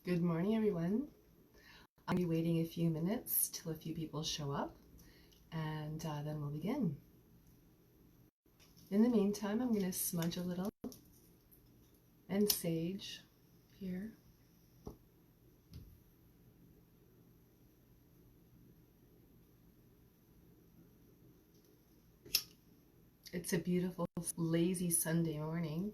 Good morning, everyone. I'll be waiting a few minutes till a few people show up, and then we'll begin. In the meantime, I'm going to smudge a little and sage here. It's a beautiful, lazy Sunday morning.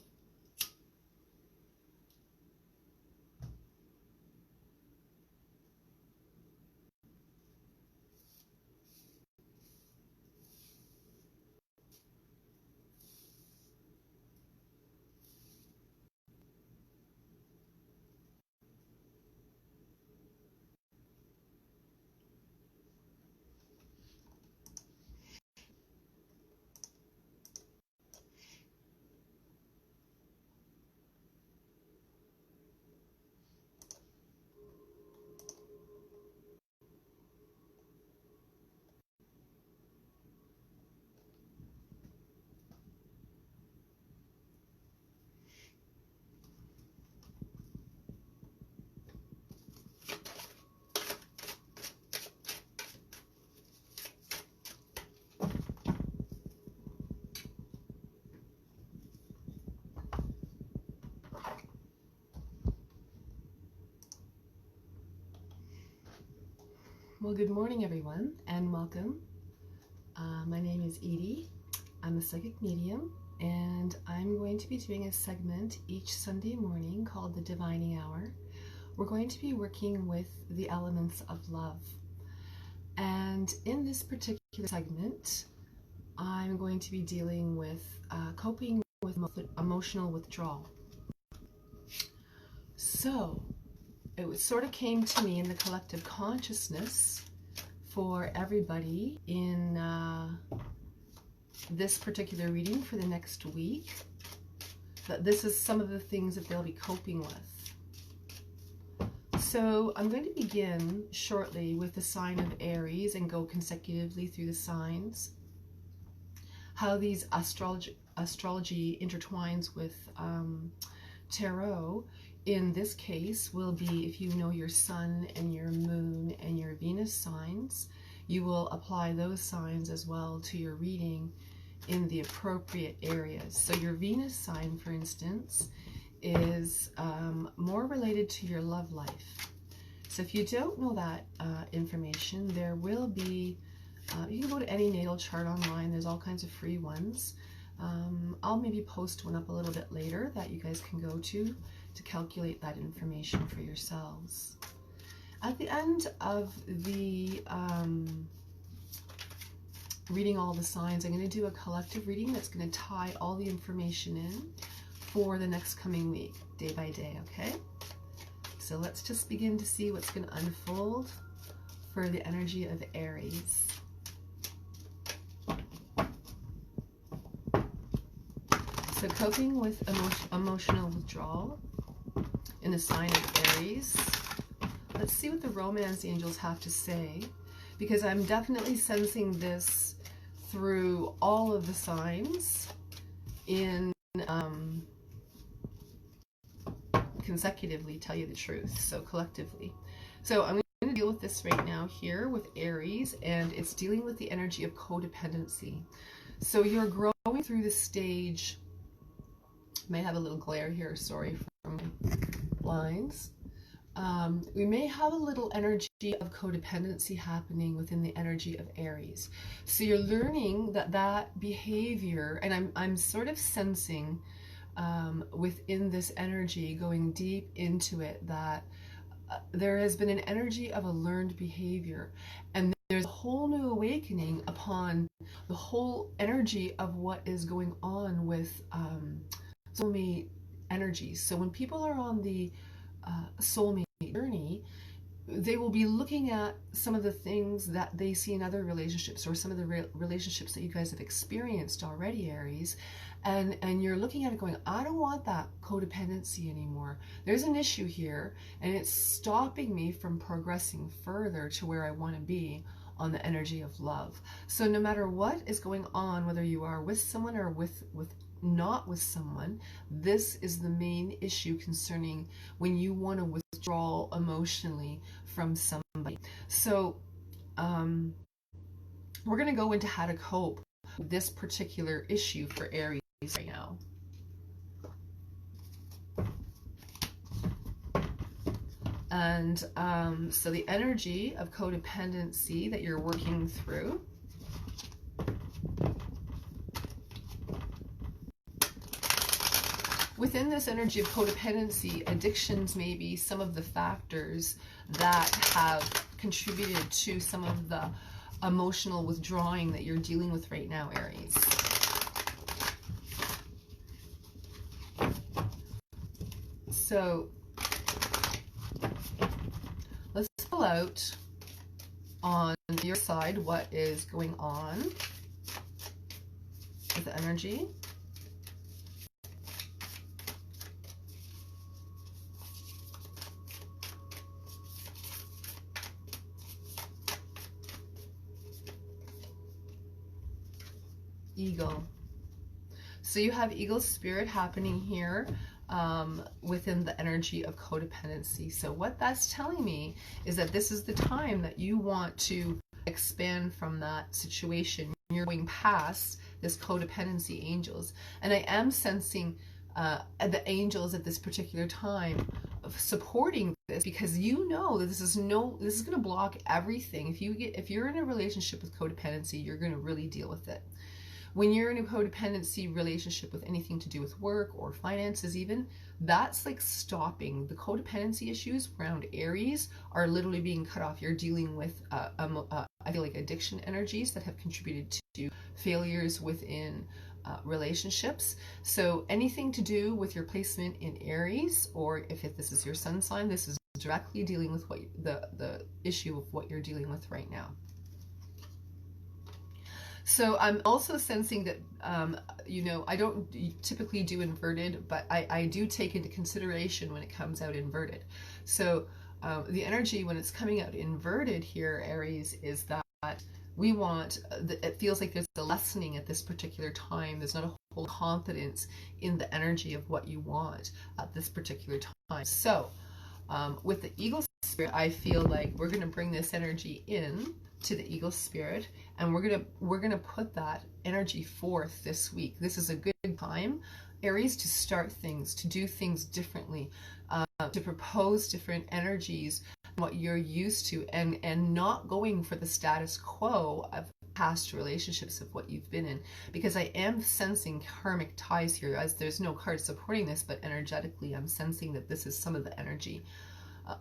Well, good morning, everyone, and welcome. My name is Edie. I'm a psychic medium, and I'm going to be doing a segment each Sunday morning called the Divining Hour. We're going to be working with the elements of love. And in this particular segment, I'm going to be dealing with coping with emotional withdrawal. So, it sort of came to me in the collective consciousness for everybody in this particular reading for the next week, that this is some of the things that they'll be coping with. So I'm going to begin shortly with the sign of Aries and go consecutively through the signs, how these astrology intertwines with tarot. In this case will be, if you know your sun and your moon and your Venus signs, you will apply those signs as well to your reading in the appropriate areas. So your Venus sign, for instance, is more related to your love life. So if you don't know that information, there will be, you can go to any natal chart online. There's all kinds of free ones. I'll maybe post one up a little bit later that you guys can go to calculate that information for yourselves. At the end of the reading all the signs, I'm going to do a collective reading that's going to tie all the information in for the next coming week, day by day, okay? So let's just begin to see what's going to unfold for the energy of Aries. So coping with emotional withdrawal in the sign of Aries. Let's see what the romance angels have to say, because I'm definitely sensing this through all of the signs in consecutively, tell you the truth, so collectively. So I'm going to deal with this right now here with Aries, and it's dealing with the energy of codependency. So you're growing through the stage. May have a little glare here, sorry from my blinds. We may have a little energy of codependency happening within the energy of Aries. So you're learning that behavior, and I'm sort of sensing within this energy, going deep into it, that there has been an energy of a learned behavior, and there's a whole new awakening upon the whole energy of what is going on with soulmate energies. So when people are on the soulmate journey, they will be looking at some of the things that they see in other relationships, or some of the relationships that you guys have experienced already, Aries, and you're looking at it going, I don't want that codependency anymore. There's an issue here, and it's stopping me from progressing further to where I want to be on the energy of love. So no matter what is going on, whether you are with someone or with not with someone. This is the main issue concerning when you want to withdraw emotionally from somebody. So we're going to go into how to cope with this particular issue for Aries right now. And so the energy of codependency that you're working through. Within this energy of codependency, addictions may be some of the factors that have contributed to some of the emotional withdrawing that you're dealing with right now, Aries. So let's pull out on your side what is going on with the energy. Eagle. So you have eagle spirit happening here within the energy of codependency. So what that's telling me is that this is the time that you want to expand from that situation. You're going past this codependency, angels. And I am sensing the angels at this particular time of supporting this, because you know that this is going to block everything. If you're in a relationship with codependency, you're going to really deal with it. When you're in a codependency relationship with anything to do with work or finances even, that's like stopping. The codependency issues around Aries are literally being cut off. You're dealing with, I feel like, addiction energies that have contributed to failures within relationships. So anything to do with your placement in Aries, or if this is your sun sign, this is directly dealing with what the issue of what you're dealing with right now. So I'm also sensing that, you know, I don't typically do inverted, but I do take into consideration when it comes out inverted. So the energy when it's coming out inverted here, Aries, is that we want, it feels like there's a lessening at this particular time. There's not a whole confidence in the energy of what you want at this particular time. So with the eagle spirit, I feel like we're going to bring this energy in to the eagle spirit, and we're gonna put that energy forth this week. This is a good time, Aries, to start things, to do things differently, to propose different energies, what you're used to, and not going for the status quo of past relationships of what you've been in, because I am sensing karmic ties here, as there's no card supporting this, but energetically I'm sensing that this is some of the energy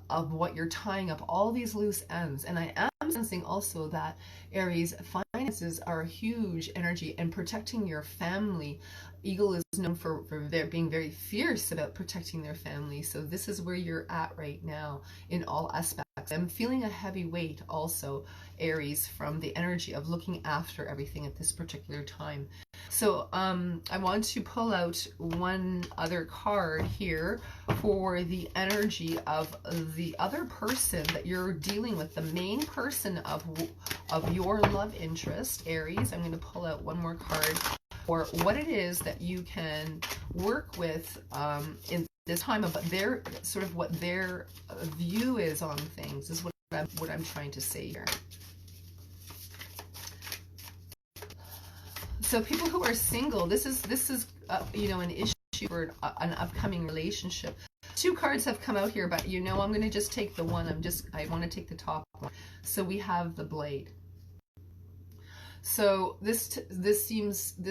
of what you're tying up, all these loose ends. And I am sensing also that, Aries, finances are a huge energy, and protecting your family. Eagle is known for being very fierce about protecting their family. So this is where you're at right now in all aspects. I'm feeling a heavy weight also, Aries, from the energy of looking after everything at this particular time. So I want to pull out one other card here for the energy of the other person that you're dealing with, the main person of your love interest, Aries. I'm going to pull out one more card for what it is that you can work with in this time, about their sort of what their view is on things, is what I'm trying to say here. So people who are single, this is you know, an issue for an upcoming relationship. Two cards have come out here, but you know, I'm going to just take the one. I want to take the top one. So we have the Blade. So this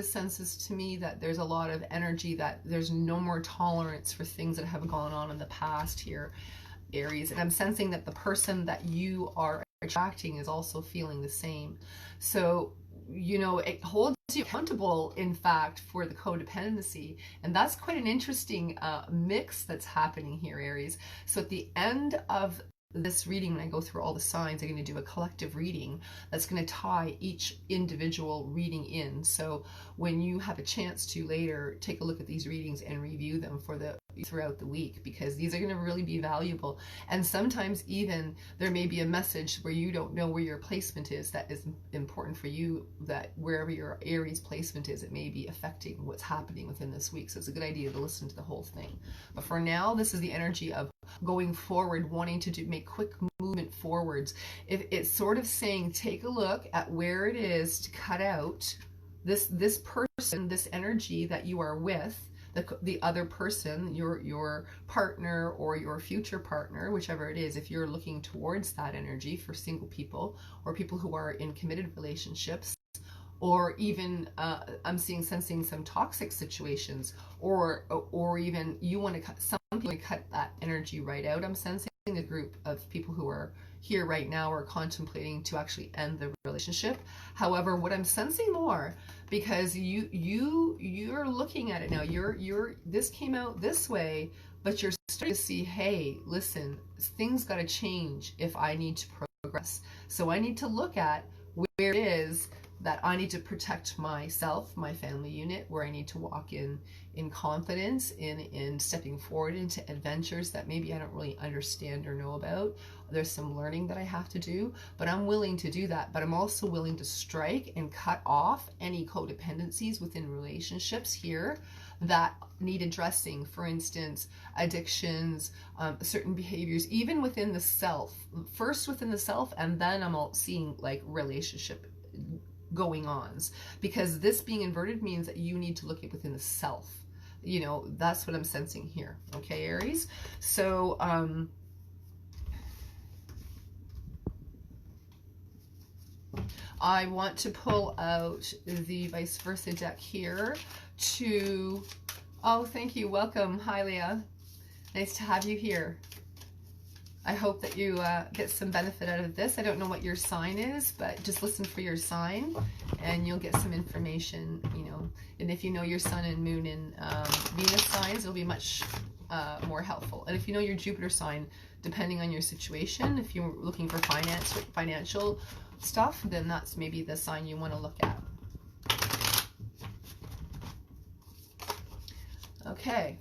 senses to me that there's a lot of energy, that there's no more tolerance for things that have gone on in the past here, Aries. And I'm sensing that the person that you are attracting is also feeling the same. So, you know, it holds you accountable, in fact, for the codependency. And that's quite an interesting mix that's happening here, Aries. So at the end of this reading, when I go through all the signs, I'm going to do a collective reading that's going to tie each individual reading in. So when you have a chance to later take a look at these readings and review them for the throughout the week, because these are going to really be valuable. And sometimes even there may be a message where you don't know where your placement is that is important for you, that wherever your Aries placement is, it may be affecting what's happening within this week. So it's a good idea to listen to the whole thing. But for now, this is the energy of going forward, wanting to make quick movement forwards. If it's sort of saying, take a look at where it is to cut out this person, this energy that you are with, the other person, your partner or your future partner, whichever it is, if you're looking towards that energy for single people or people who are in committed relationships, or even sensing some toxic situations, or even you want to cut, some people want to cut that energy right out. I'm sensing a group of people who are here right now are contemplating to actually end the relationship. However, what I'm sensing more, because you're looking at it now, this came out this way, but you're starting to see, hey, listen, things got to change if I need to progress. So I need to look at where it is that I need to protect myself, my family unit, where I need to walk in confidence, in stepping forward into adventures that maybe I don't really understand or know about. There's some learning that I have to do, but I'm willing to do that. But I'm also willing to strike and cut off any codependencies within relationships here that need addressing. For instance, addictions, certain behaviors, even within the self. First within the self, and then I'm all seeing like relationship going ons, because this being inverted means that you need to look at within the self. You know, that's what I'm sensing here. Okay, Aries. So I want to pull out the vice versa deck here to, oh, thank you, welcome. Hi, Leah, nice to have you here. I hope that you get some benefit out of this. I don't know what your sign is, but just listen for your sign and you'll get some information, you know. And if you know your sun and moon and Venus signs, it'll be much more helpful. And if you know your Jupiter sign, depending on your situation, if you're looking for financial stuff, then that's maybe the sign you want to look at. Okay.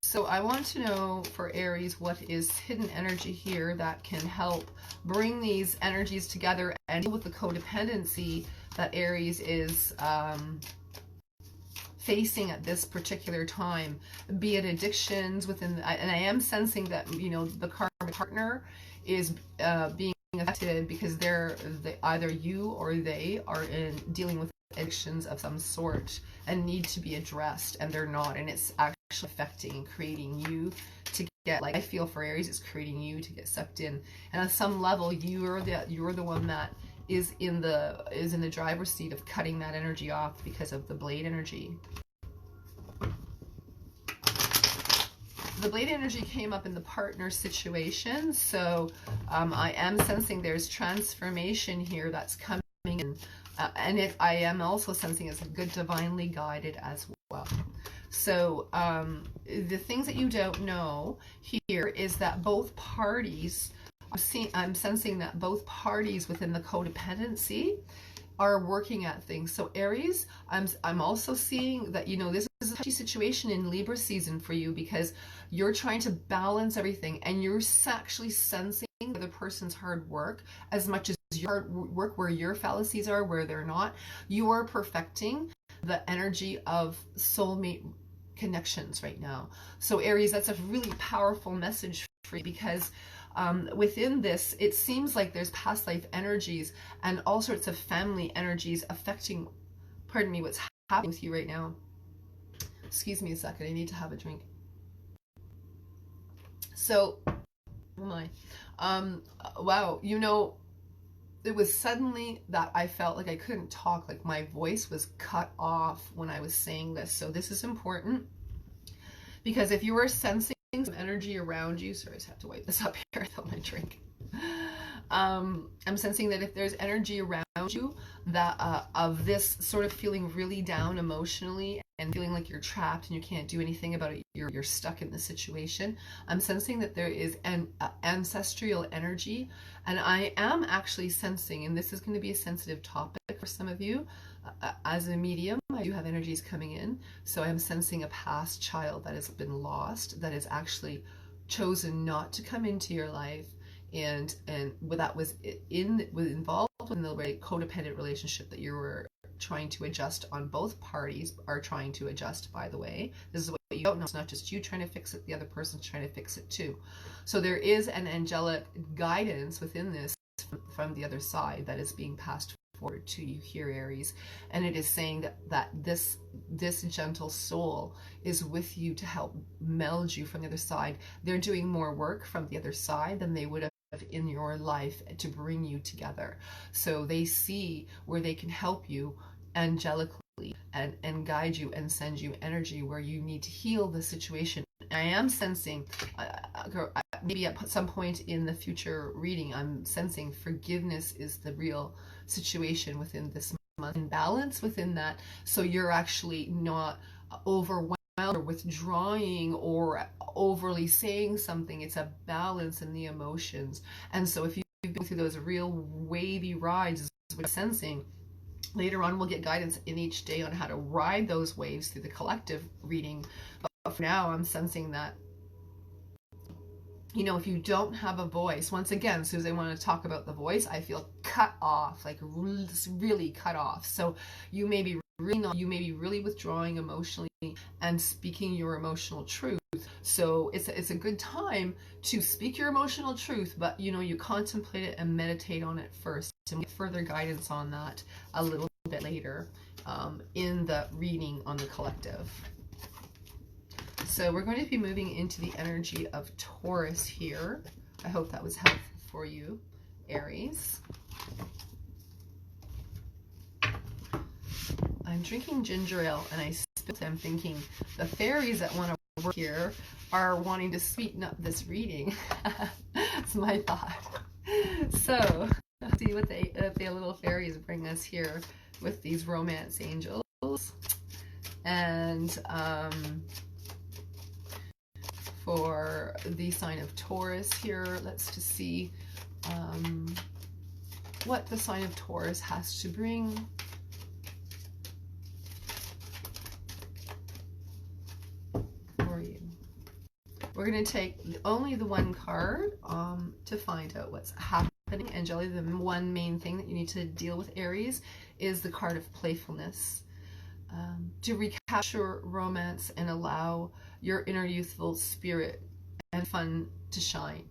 So I want to know for Aries, what is hidden energy here that can help bring these energies together and deal with the codependency that Aries is facing at this particular time, be it addictions within, and I am sensing that, you know, the karmic partner is being affected because either you or they are dealing with addictions of some sort and need to be addressed, and they're not, and it's actually affecting and creating you to get, like, I feel for Aries, it's creating you to get sucked in, and on some level you're the one that is in the driver's seat of cutting that energy off because of the blade energy. The blade energy came up in the partner situation, so I am sensing there's transformation here that's coming in. And I am also sensing it's good divinely guided as well. So the things that you don't know here is that both parties, I'm sensing that both parties within the codependency are working at things. So Aries, I'm also seeing that, you know, this is a touchy situation in Libra season for you, because you're trying to balance everything and you're actually sensing the other person's hard work as much as your hard work, where your fallacies are, where they're not. You are perfecting the energy of soulmate connections right now. So Aries, that's a really powerful message for you, because within this, it seems like there's past life energies and all sorts of family energies affecting, pardon me, what's happening with you right now. Excuse me a second, I need to have a drink. So, oh my, wow, you know, it was suddenly that I felt like I couldn't talk, like my voice was cut off when I was saying this. So this is important, because if you were sensing some energy around you, sorry, I just have to wipe this up here, I thought my drink. I'm sensing that if there's energy around you that of this sort of feeling really down emotionally and feeling like you're trapped and you can't do anything about it, you're stuck in the situation, I'm sensing that there is an ancestral energy, and I am actually sensing, and this is going to be a sensitive topic for some of you, As a medium, I do have energies coming in, so I'm sensing a past child that has been lost, that has actually chosen not to come into your life, and that was involved in the very codependent relationship that you were trying to adjust on. Both parties are trying to adjust, by the way. This is what you don't know. It's not just you trying to fix it, the other person's trying to fix it too. So there is an angelic guidance within this from the other side that is being passed forward to you here, Aries, and it is saying that this gentle soul is with you to help meld you from the other side. They're doing more work from the other side than they would have in your life to bring you together. So they see where they can help you angelically and guide you and send you energy where you need to heal the situation. I am sensing, maybe at some point in the future reading, I'm sensing forgiveness is the real situation within this month, and balance within that. So you're actually not overwhelmed or withdrawing or overly saying something. It's a balance in the emotions. And so if you go through those real wavy rides, is what I'm sensing. Later on, we'll get guidance in each day on how to ride those waves through the collective reading. But for now, I'm sensing that, you know, if you don't have a voice, once again, Susie, I want to talk about the voice. I feel cut off, like really cut off. So you may be really withdrawing emotionally and speaking your emotional truth. So it's a good time to speak your emotional truth, but you know, you contemplate it and meditate on it first, and get further guidance on that a little bit later in the reading on the collective. So we're going to be moving into the energy of Taurus here. I hope that was helpful for you, Aries. I'm drinking ginger ale and I spilled. I'm thinking the fairies that want to work here are wanting to sweeten up this reading. That's my thought. So let's see what the little fairies bring us here with these romance angels. And for the sign of Taurus here, let's just see what the sign of Taurus has to bring. For you. We're going to take only the one card to find out what's happening. And Jelly, the one main thing that you need to deal with, Aries, is the card of playfulness. To recapture romance and allow your inner youthful spirit and fun to shine.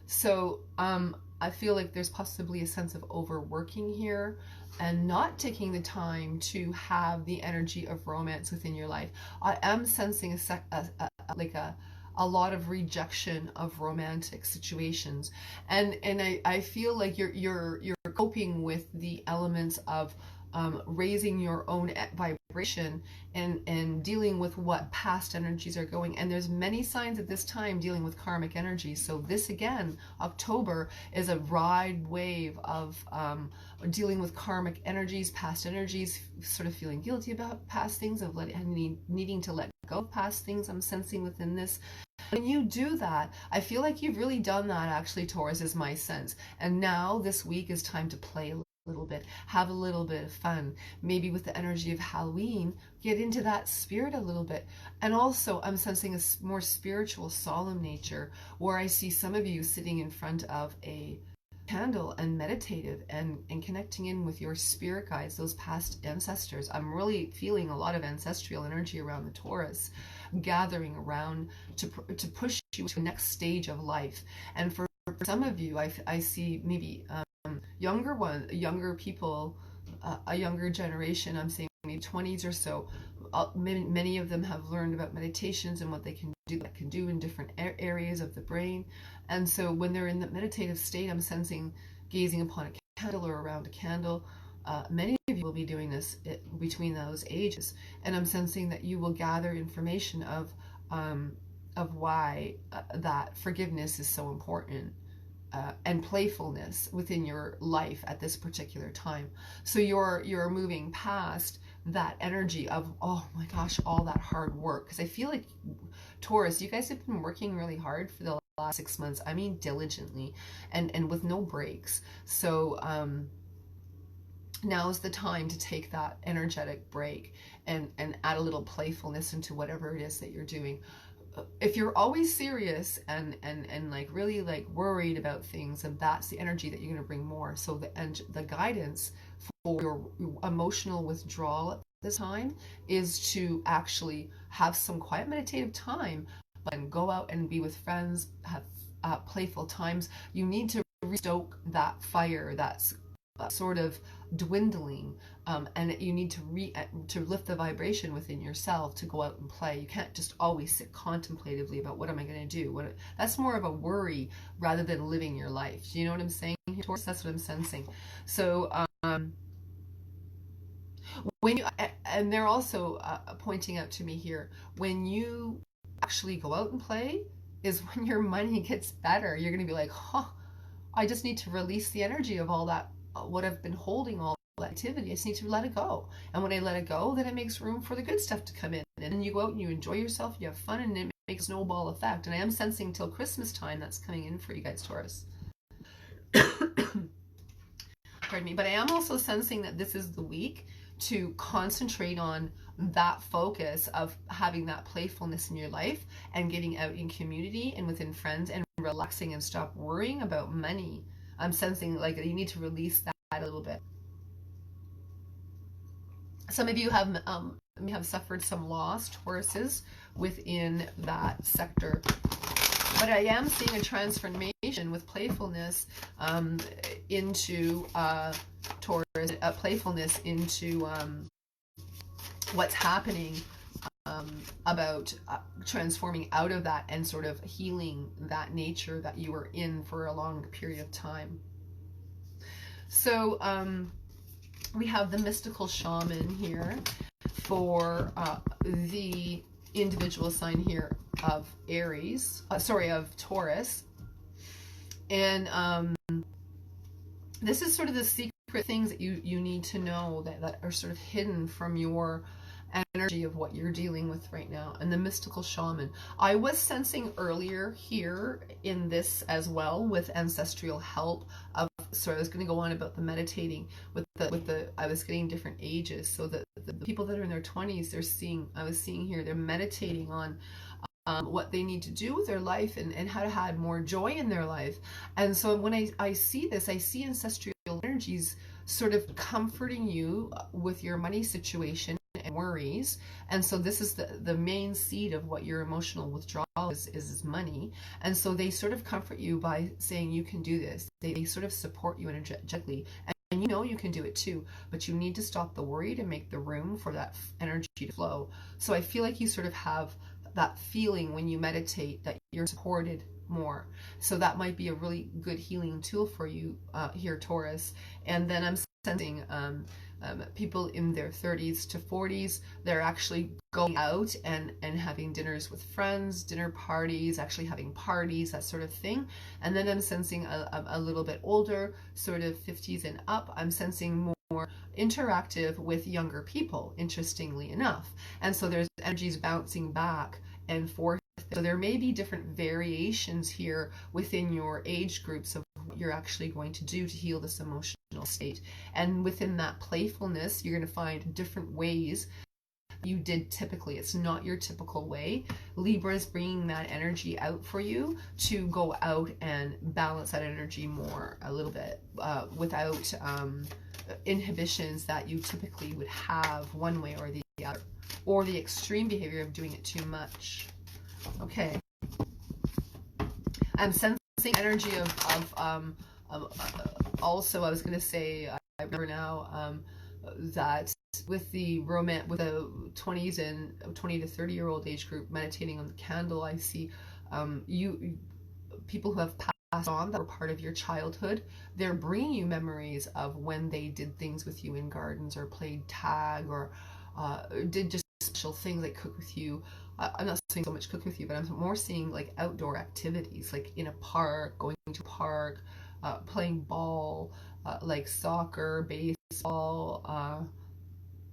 So I feel like there's possibly a sense of overworking here and not taking the time to have the energy of romance within your life. I am sensing a lot of rejection of romantic situations, and I feel like you're coping with the elements of raising your own vibration and dealing with what past energies are going. And there's many signs at this time dealing with karmic energies. So this, again, October is a ride wave of dealing with karmic energies, past energies, sort of feeling guilty about past things, of needing to let go of past things. I'm sensing within this. When you do that, I feel like you've really done that, actually, Taurus, is my sense. And now this week is time to play a little bit, have a little bit of fun, maybe with the energy of Halloween, get into that spirit a little bit. And also I'm sensing a more spiritual, solemn nature, where I see some of you sitting in front of a candle and meditative and connecting in with your spirit guides, those past ancestors. I'm really feeling a lot of ancestral energy around the Taurus, gathering around to push you to the next stage of life. And for some of you, I see maybe younger people, a younger generation, I'm saying maybe 20s or so. Many of them have learned about meditations and what they can do in different areas of the brain. And so when they're in the meditative state, I'm sensing gazing upon a candle or around a candle. Many of you will be doing this between those ages, and I'm sensing that you will gather information of why that forgiveness is so important. And playfulness within your life at this particular time. So you're moving past that energy of, oh my gosh, all that hard work. Because I feel like, Taurus, you guys have been working really hard for the last 6 months. I mean, diligently and with no breaks. So now is the time to take that energetic break and add a little playfulness into whatever it is that you're doing. If you're always serious and like really like worried about things, and that's the energy that you're going to bring more. So the guidance for your emotional withdrawal at this time is to actually have some quiet meditative time and go out and be with friends, have playful times. You need to stoke that fire that's sort of dwindling, and you need to lift the vibration within yourself to go out and play. You can't just always sit contemplatively about what am I going to do. That's more of a worry rather than living your life. Do you know what I'm saying here, Taurus? That's what I'm sensing. So when you, and they're also pointing out to me here, when you actually go out and play is when your money gets better. You're going to be like, I just need to release the energy of all that, what I've been holding, all that activity. I just need to let it go. And when I let it go, then it makes room for the good stuff to come in. And then you go out and you enjoy yourself, you have fun, and it makes a snowball effect. And I am sensing till Christmas time that's coming in for you guys, Taurus. Pardon me. But I am also sensing that this is the week to concentrate on that focus of having that playfulness in your life and getting out in community and within friends and relaxing and stop worrying about money. I'm sensing like you need to release that a little bit. Some of you have suffered some loss, Tauruses, within that sector. But I am seeing a transformation with playfulness into Taurus, playfulness into what's happening about transforming out of that and sort of healing that nature that you were in for a long period of time. So we have the mystical shaman here for the individual sign here of Aries, of Taurus. And this is sort of the secret things that you need to know that are sort of hidden from your energy of what you're dealing with right now. And the mystical shaman, I was sensing earlier here in this as well with ancestral help of, so I was going to go on about the meditating with the I was getting different ages. So the people that are in their 20s, I was seeing here, they're meditating on what they need to do with their life and how to have more joy in their life. And so when I see this, I see ancestral energies sort of comforting you with your money situation and worries. And so this is the main seed of what your emotional withdrawal is money. And so they sort of comfort you by saying you can do this. They sort of support you energetically. And you know you can do it too, but you need to stop the worry to make the room for that energy to flow. So I feel like you sort of have that feeling when you meditate that you're supported more. So that might be a really good healing tool for you here, Taurus. And then I'm sensing people in their 30s to 40s, they're actually going out and having dinners with friends, dinner parties, actually having parties, that sort of thing. And then I'm sensing a little bit older, sort of 50s and up, I'm sensing more interactive with younger people, interestingly enough. And so there's energies bouncing back and forth. So there may be different variations here within your age groups of what you're actually going to do to heal this emotional state. And within that playfulness, you're going to find different ways you did typically. It's not your typical way. Libra is bringing that energy out for you to go out and balance that energy more a little bit without inhibitions that you typically would have one way or the other, or the extreme behavior of doing it too much. Okay. I'm sensing energy of also, I was going to say, I remember now that with the 20s and 20 to 30-year-old age group meditating on the candle, I see people who have passed on that were part of your childhood. They're bringing you memories of when they did things with you in gardens or played tag or did just special things like cook with you. I'm not saying so much cook with you, but I'm more seeing like outdoor activities, like in a park, going to a park, playing ball, like soccer, baseball,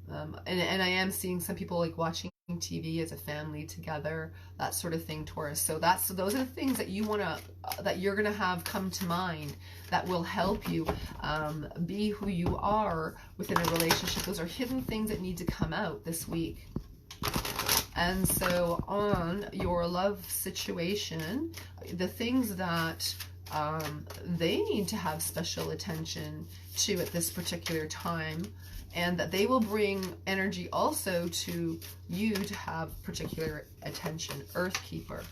and I am seeing some people like watching TV as a family together, that sort of thing, Taurus. So those are the things that you want to that you're going to have come to mind that will help you be who you are within a relationship. Those are hidden things that need to come out this week. And so on your love situation, the things that they need to have special attention to at this particular time, and that they will bring energy also to you to have particular attention. Earthkeeper.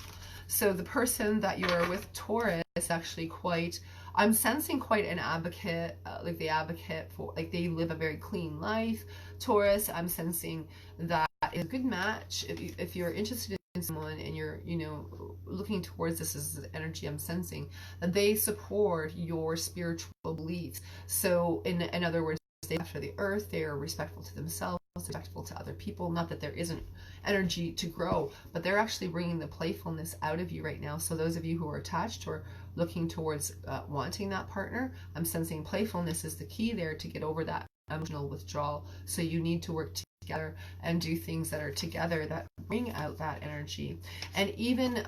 So the person that you're with, Taurus, is actually quite, I'm sensing quite an advocate, like the advocate for, like they live a very clean life. Taurus, I'm sensing that is a good match if you're interested in someone and you're, you know, looking towards this as the energy I'm sensing, that they support your spiritual beliefs. So in other words, they after the earth, they are respectful to themselves, respectful to other people. Not that there isn't energy to grow, but they're actually bringing the playfulness out of you right now. So those of you who are attached or looking towards wanting that partner, I'm sensing playfulness is the key there to get over that emotional withdrawal. So you need to work together and do things that are together that bring out that energy. And even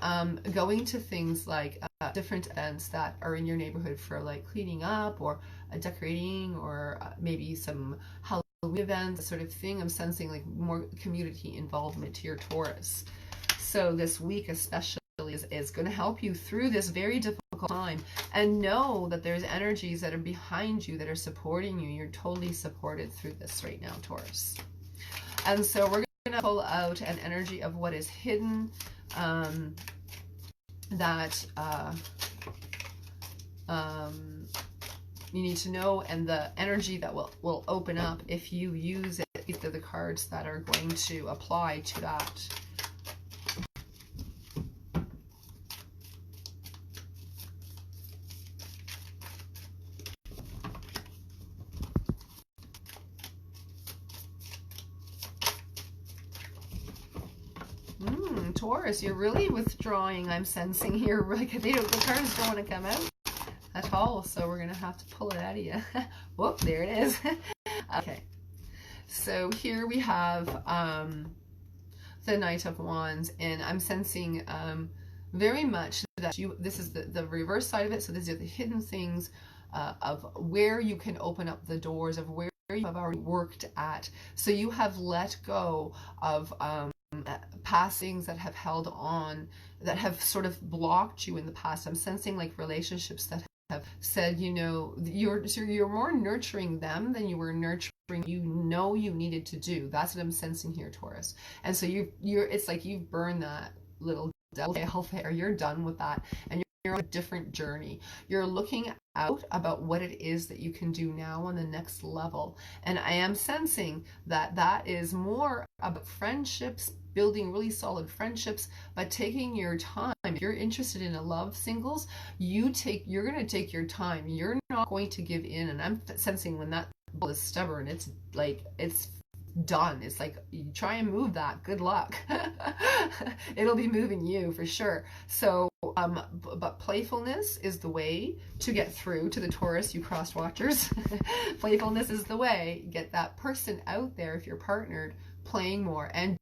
going to things like different events that are in your neighborhood for like cleaning up or decorating, or maybe some Halloween events, sort of thing. I'm sensing like more community involvement to your Taurus. So this week especially is going to help you through this very difficult time, and know that there's energies that are behind you that are supporting you. You're totally supported through this right now, Taurus. And so we're going to pull out an energy of what is hidden, that you need to know, and the energy that will open up if you use it. These are the cards that are going to apply to that. Taurus, you're really withdrawing, I'm sensing here. Like the cards don't want to come out at all, so we're gonna have to pull it out of you. Whoop, there it is. Okay, so here we have the Knight of Wands, and I'm sensing very much that this is the reverse side of it. So these are the hidden things of where you can open up the doors, of where you have already worked at. So you have let go of past things that have held on, that have sort of blocked you in the past. I'm sensing like relationships that have said, you know, you're more nurturing them than you were nurturing you needed to do. That's what I'm sensing here, Taurus. And so it's like you've burned that little devil there. You're done with that, and you're on a different journey. You're looking out about what it is that you can do now on the next level. And I am sensing that that is more about friendships, building really solid friendships, but taking your time. If you're interested in a love singles, you're going to take your time. You're not going to give in. And I'm sensing when that bull is stubborn, it's like, it's done. It's like, you try and move that, good luck. It'll be moving you for sure. So but playfulness is the way to get through to the Taurus, you cross watchers. Playfulness is the way. Get that person out there if you're partnered, playing more, and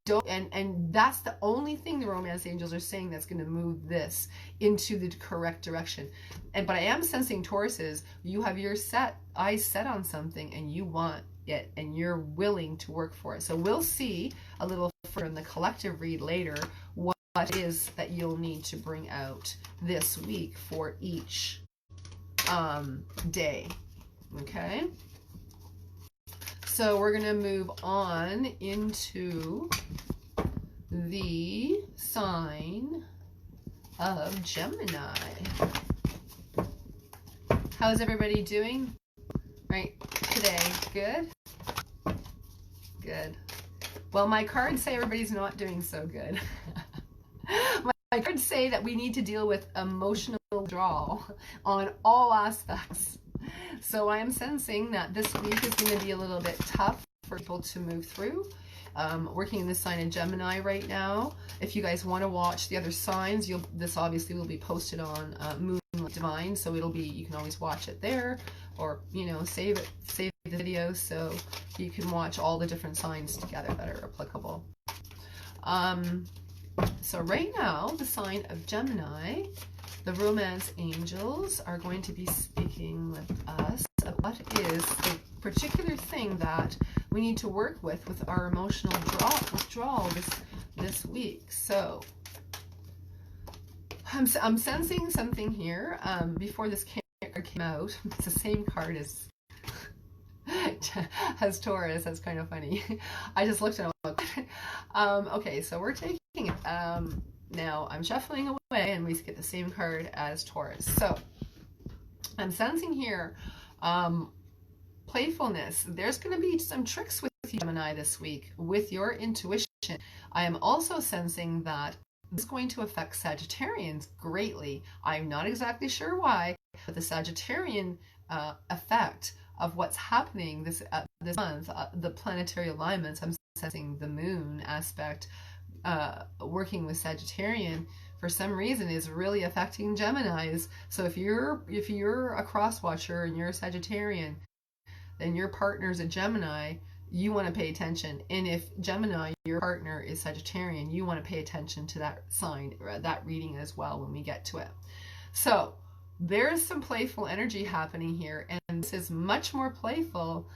that's the only thing the romance angels are saying that's going to move this into the correct direction. But I am sensing, Tauruses, you have your eyes set on something, and you want it, and you're willing to work for it. So we'll see a little further in the collective read later what it is that you'll need to bring out this week for each day. Okay, so we're going to move on into the sign of Gemini. How's everybody doing right today? Good? Good. Well, my cards say everybody's not doing so good. My cards say that we need to deal with emotional withdrawal on all aspects. So I am sensing that this week is going to be a little bit tough for people to move through. Working in the sign of Gemini right now. If you guys want to watch the other signs, this obviously will be posted on MoonLight Divine, so you can always watch it there, or save the video so you can watch all the different signs together that are applicable. So right now, the sign of Gemini, the romance angels are going to be speaking with us about what is the particular thing that we need to work with our emotional withdrawal this week. So I'm sensing something here. Before this card came out, it's the same card as Taurus. That's kind of funny. I just looked at it. Okay, so we're taking it. Now I'm shuffling away and we get the same card as Taurus. So I'm sensing here playfulness. There's going to be some tricks with you, Gemini, this week with your intuition. I am also sensing that this is going to affect Sagittarians greatly. I'm not exactly sure why, but the Sagittarian effect of what's happening this month, the planetary alignments, I'm sensing the moon aspect working with Sagittarian for some reason is really affecting Geminis. So if you're a cross watcher and you're a Sagittarian, then your partner's a Gemini, you want to pay attention. And if Gemini, your partner, is Sagittarian, you want to pay attention to that sign, that reading as well when we get to it. So there's some playful energy happening here, and this is much more playful.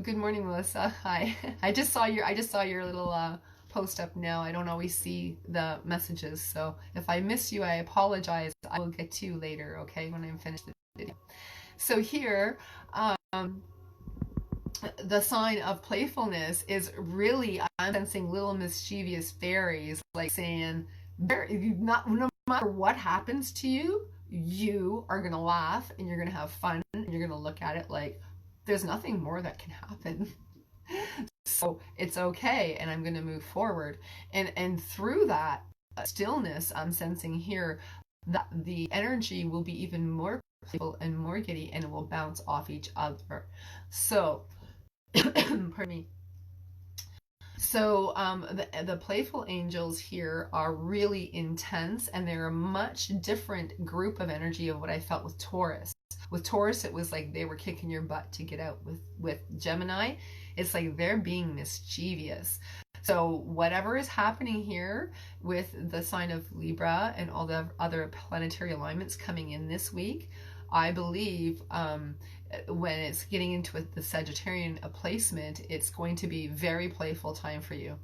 Good morning, Melissa. Hi. I just saw your little post up now. I don't always see the messages, so if I miss you, I apologize. I will get to you later, okay, when I'm finished the video. So here, the sign of playfulness is really, I'm sensing little mischievous fairies, like saying, no matter what happens to you, you are going to laugh and you're going to have fun and you're going to look at it like there's nothing more that can happen. So it's okay, and I'm going to move forward. And through that stillness, I'm sensing here that the energy will be even more playful and more giddy, and it will bounce off each other. So, pardon me. So the playful angels here are really intense, and they're a much different group of energy of what I felt with Taurus. With Taurus, it was like they were kicking your butt to get out. With Gemini, it's like they're being mischievous. So whatever is happening here with the sign of Libra and all the other planetary alignments coming in this week, I believe when it's getting into the Sagittarian placement, it's going to be very playful time for you.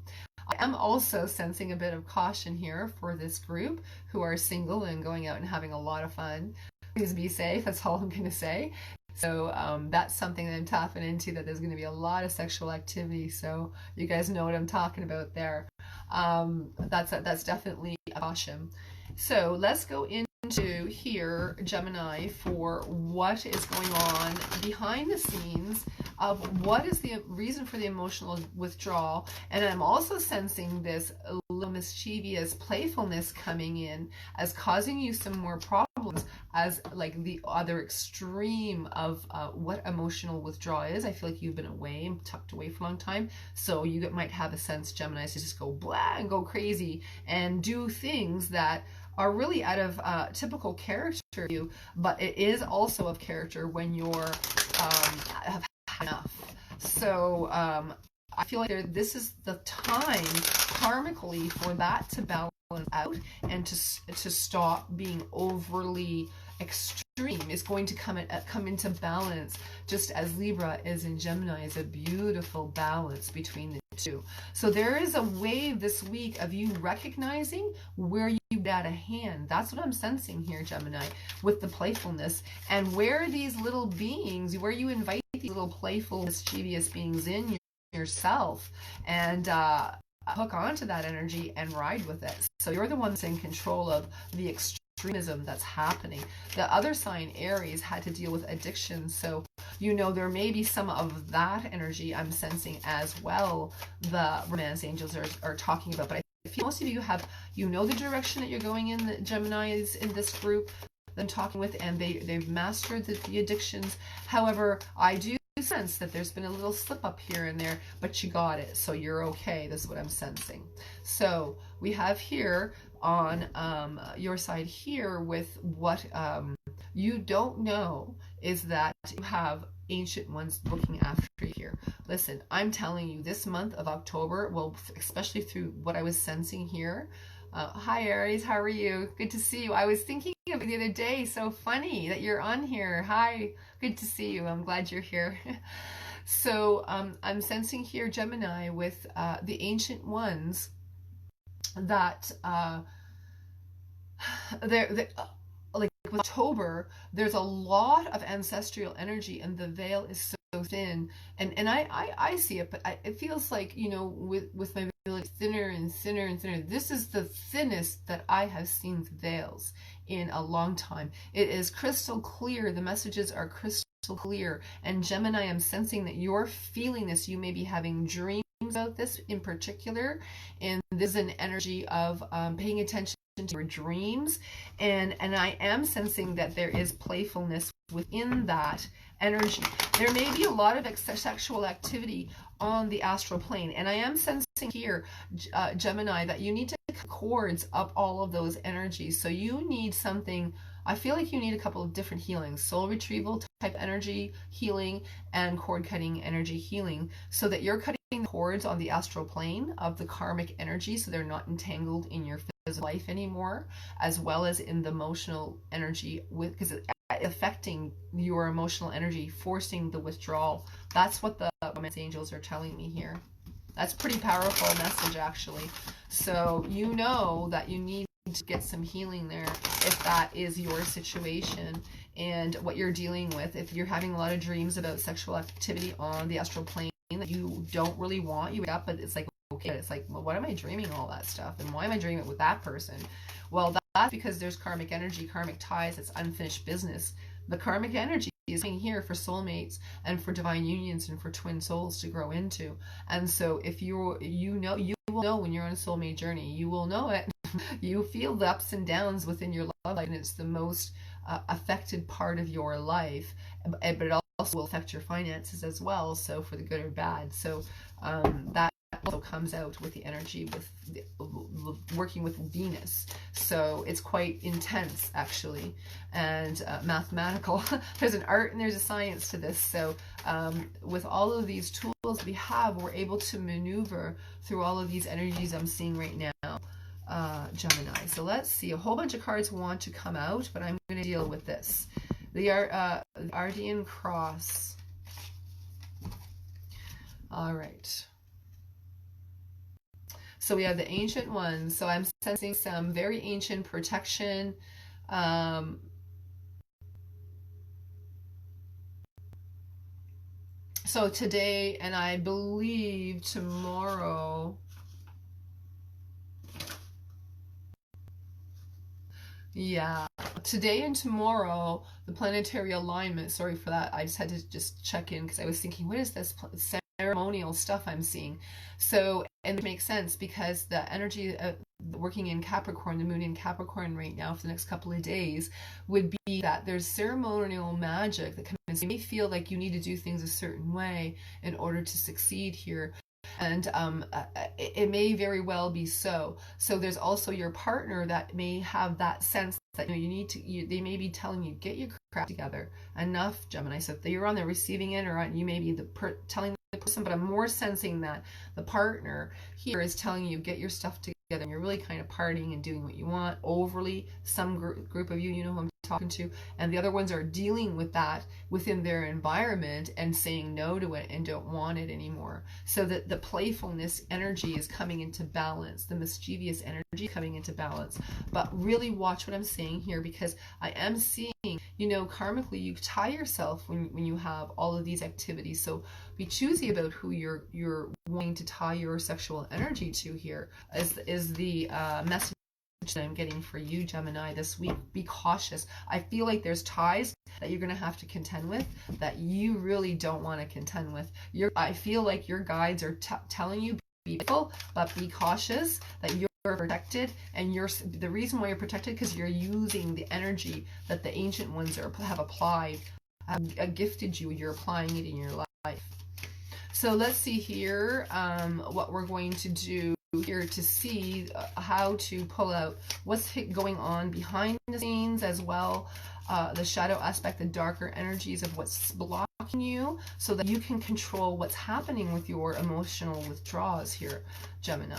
I am also sensing a bit of caution here for this group who are single and going out and having a lot of fun. Please be safe. That's all I'm going to say. So that's something that I'm tapping into, that there's going to be a lot of sexual activity. So you guys know what I'm talking about there. That's definitely a caution. So let's go into here, Gemini, for what is going on behind the scenes of what is the reason for the emotional withdrawal. And I'm also sensing this little mischievous playfulness coming in as causing you some more problems, as like the other extreme of what emotional withdrawal is. I feel like you've been away, tucked away for a long time, so you might have a sense, Gemini, to just go blah and go crazy and do things that are really out of typical character for you, but it is also of character when you're have had enough. So I feel like this is the time karmically for that to balance out and to stop being overly extreme. Is going to come into balance, just as Libra is in Gemini, is a beautiful balance between the two. So there is a wave this week of you recognizing where you got a hand. That's what I'm sensing here, Gemini, with the playfulness, and where these little beings, where you invite these little playful, mischievous beings in yourself, and hook onto that energy and ride with it. So you're the ones in control of the extremism that's happening. The other sign, Aries, had to deal with addiction, so you know there may be some of that energy I'm sensing as well. The romance angels are talking about, but I feel most of you have, you know, the direction that you're going in. The Gemini is in this group that I'm talking with, and they've mastered the addictions. However, I do sense that there's been a little slip up here and there, but you got it, so you're okay. This is what I'm sensing. So we have here on your side here with what you don't know is that you have ancient ones looking after you here. Listen, I'm telling you, this month of October, well, especially through what I was sensing here. Hi Aries, how are you? Good to see you. I was thinking of you the other day. So funny that you're on here. Hi, good to see you. I'm glad you're here. So I'm sensing here, Gemini, with the ancient ones that they're like with October, there's a lot of ancestral energy and the veil is so thin, and I see it, but it feels like, you know, with my veil thinner and thinner and thinner. This is the thinnest that I have seen veils in a long time. It is crystal clear. The messages are crystal clear. And Gemini, I'm sensing that you're feeling this. You may be having dreams about this in particular, and this is an energy of paying attention to your dreams, and I am sensing that there is playfulness within that energy. There may be a lot of sexual activity on the astral plane, and I am sensing here, Gemini, that you need to cords up all of those energies. So you need something, I feel like you need a couple of different healings: soul retrieval type energy healing and cord cutting energy healing, so that you're cutting the cords on the astral plane of the karmic energy, so they're not entangled in your physical life anymore, as well as in the emotional energy, with because it's affecting your emotional energy, forcing the withdrawal. That's what the romance angels are telling me here. That's pretty powerful message, actually. So you know that you need to get some healing there if that is your situation and what you're dealing with. If you're having a lot of dreams about sexual activity on the astral plane that you don't really want, you wake up, but it's like, okay, it's like, well, what am I dreaming all that stuff, and why am I dreaming it with that person? Well, that's because there's karmic energy, karmic ties. It's unfinished business. The karmic energy is here for soulmates and for divine unions and for twin souls to grow into. And so if you will know when you're on a soulmate journey, you will know it. You feel the ups and downs within your love life, and it's the most affected part of your life, but it also will affect your finances as well, so for the good or bad. So that also comes out with the energy with working with Venus. So it's quite intense, actually, and mathematical. There's an art and there's a science to this. So with all of these tools we have, we're able to maneuver through all of these energies I'm seeing right now, Gemini. So let's see. A whole bunch of cards want to come out, but I'm going to deal with this. The Ardean Cross. All right. So we have the ancient ones. So I'm sensing some very ancient protection. So today, and I believe tomorrow, yeah, today and tomorrow, the planetary alignment, sorry for that, I just had to just check in because I was thinking, what is this ceremonial stuff I'm seeing? So, and it makes sense because the energy working in Capricorn, the moon in Capricorn right now for the next couple of days, would be that there's ceremonial magic that comes. You may feel like you need to do things a certain way in order to succeed here. And it may very well be so. So there's also your partner that may have that sense that, you know, you need to, they may be telling you, get your crap together. Enough, Gemini. So if you're on the receiving end, or you may be telling the person, but I'm more sensing that the partner here is telling you, get your stuff together, and you're really kind of partying and doing what you want overly. Some group of you know who I'm talking to, and the other ones are dealing with that within their environment and saying no to it and don't want it anymore. So that the playfulness energy is coming into balance, the mischievous energy coming into balance. But really watch what I'm saying here, because I am seeing, you know, karmically you tie yourself when you have all of these activities. So be choosy about who you're wanting to tie your sexual energy to here, is the message that I'm getting for you, Gemini, this week. Be cautious. I feel like there's ties that you're going to have to contend with that you really don't want to contend with. I feel like your guides are telling you, be careful, but be cautious, that you're protected, and the reason why you're protected because you're using the energy that the ancient ones have applied, gifted you. You're applying it in your life. So let's see here what we're going to do here to see how to pull out what's going on behind the scenes as well, the shadow aspect, the darker energies of what's blocking you, so that you can control what's happening with your emotional withdrawals here, Gemini.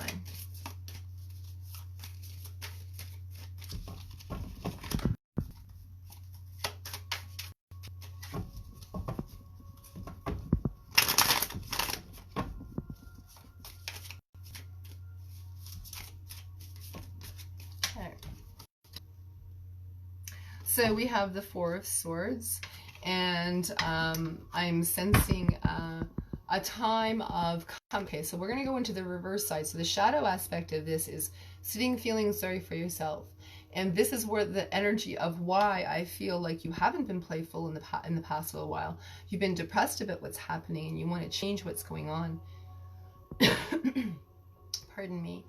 So we have the Four of Swords, and I'm sensing a time of, okay, so we're going to go into the reverse side. So the shadow aspect of this is sitting feeling sorry for yourself. And this is where the energy of why I feel like you haven't been playful in the past little while. You've been depressed about what's happening and you want to change what's going on. Pardon me.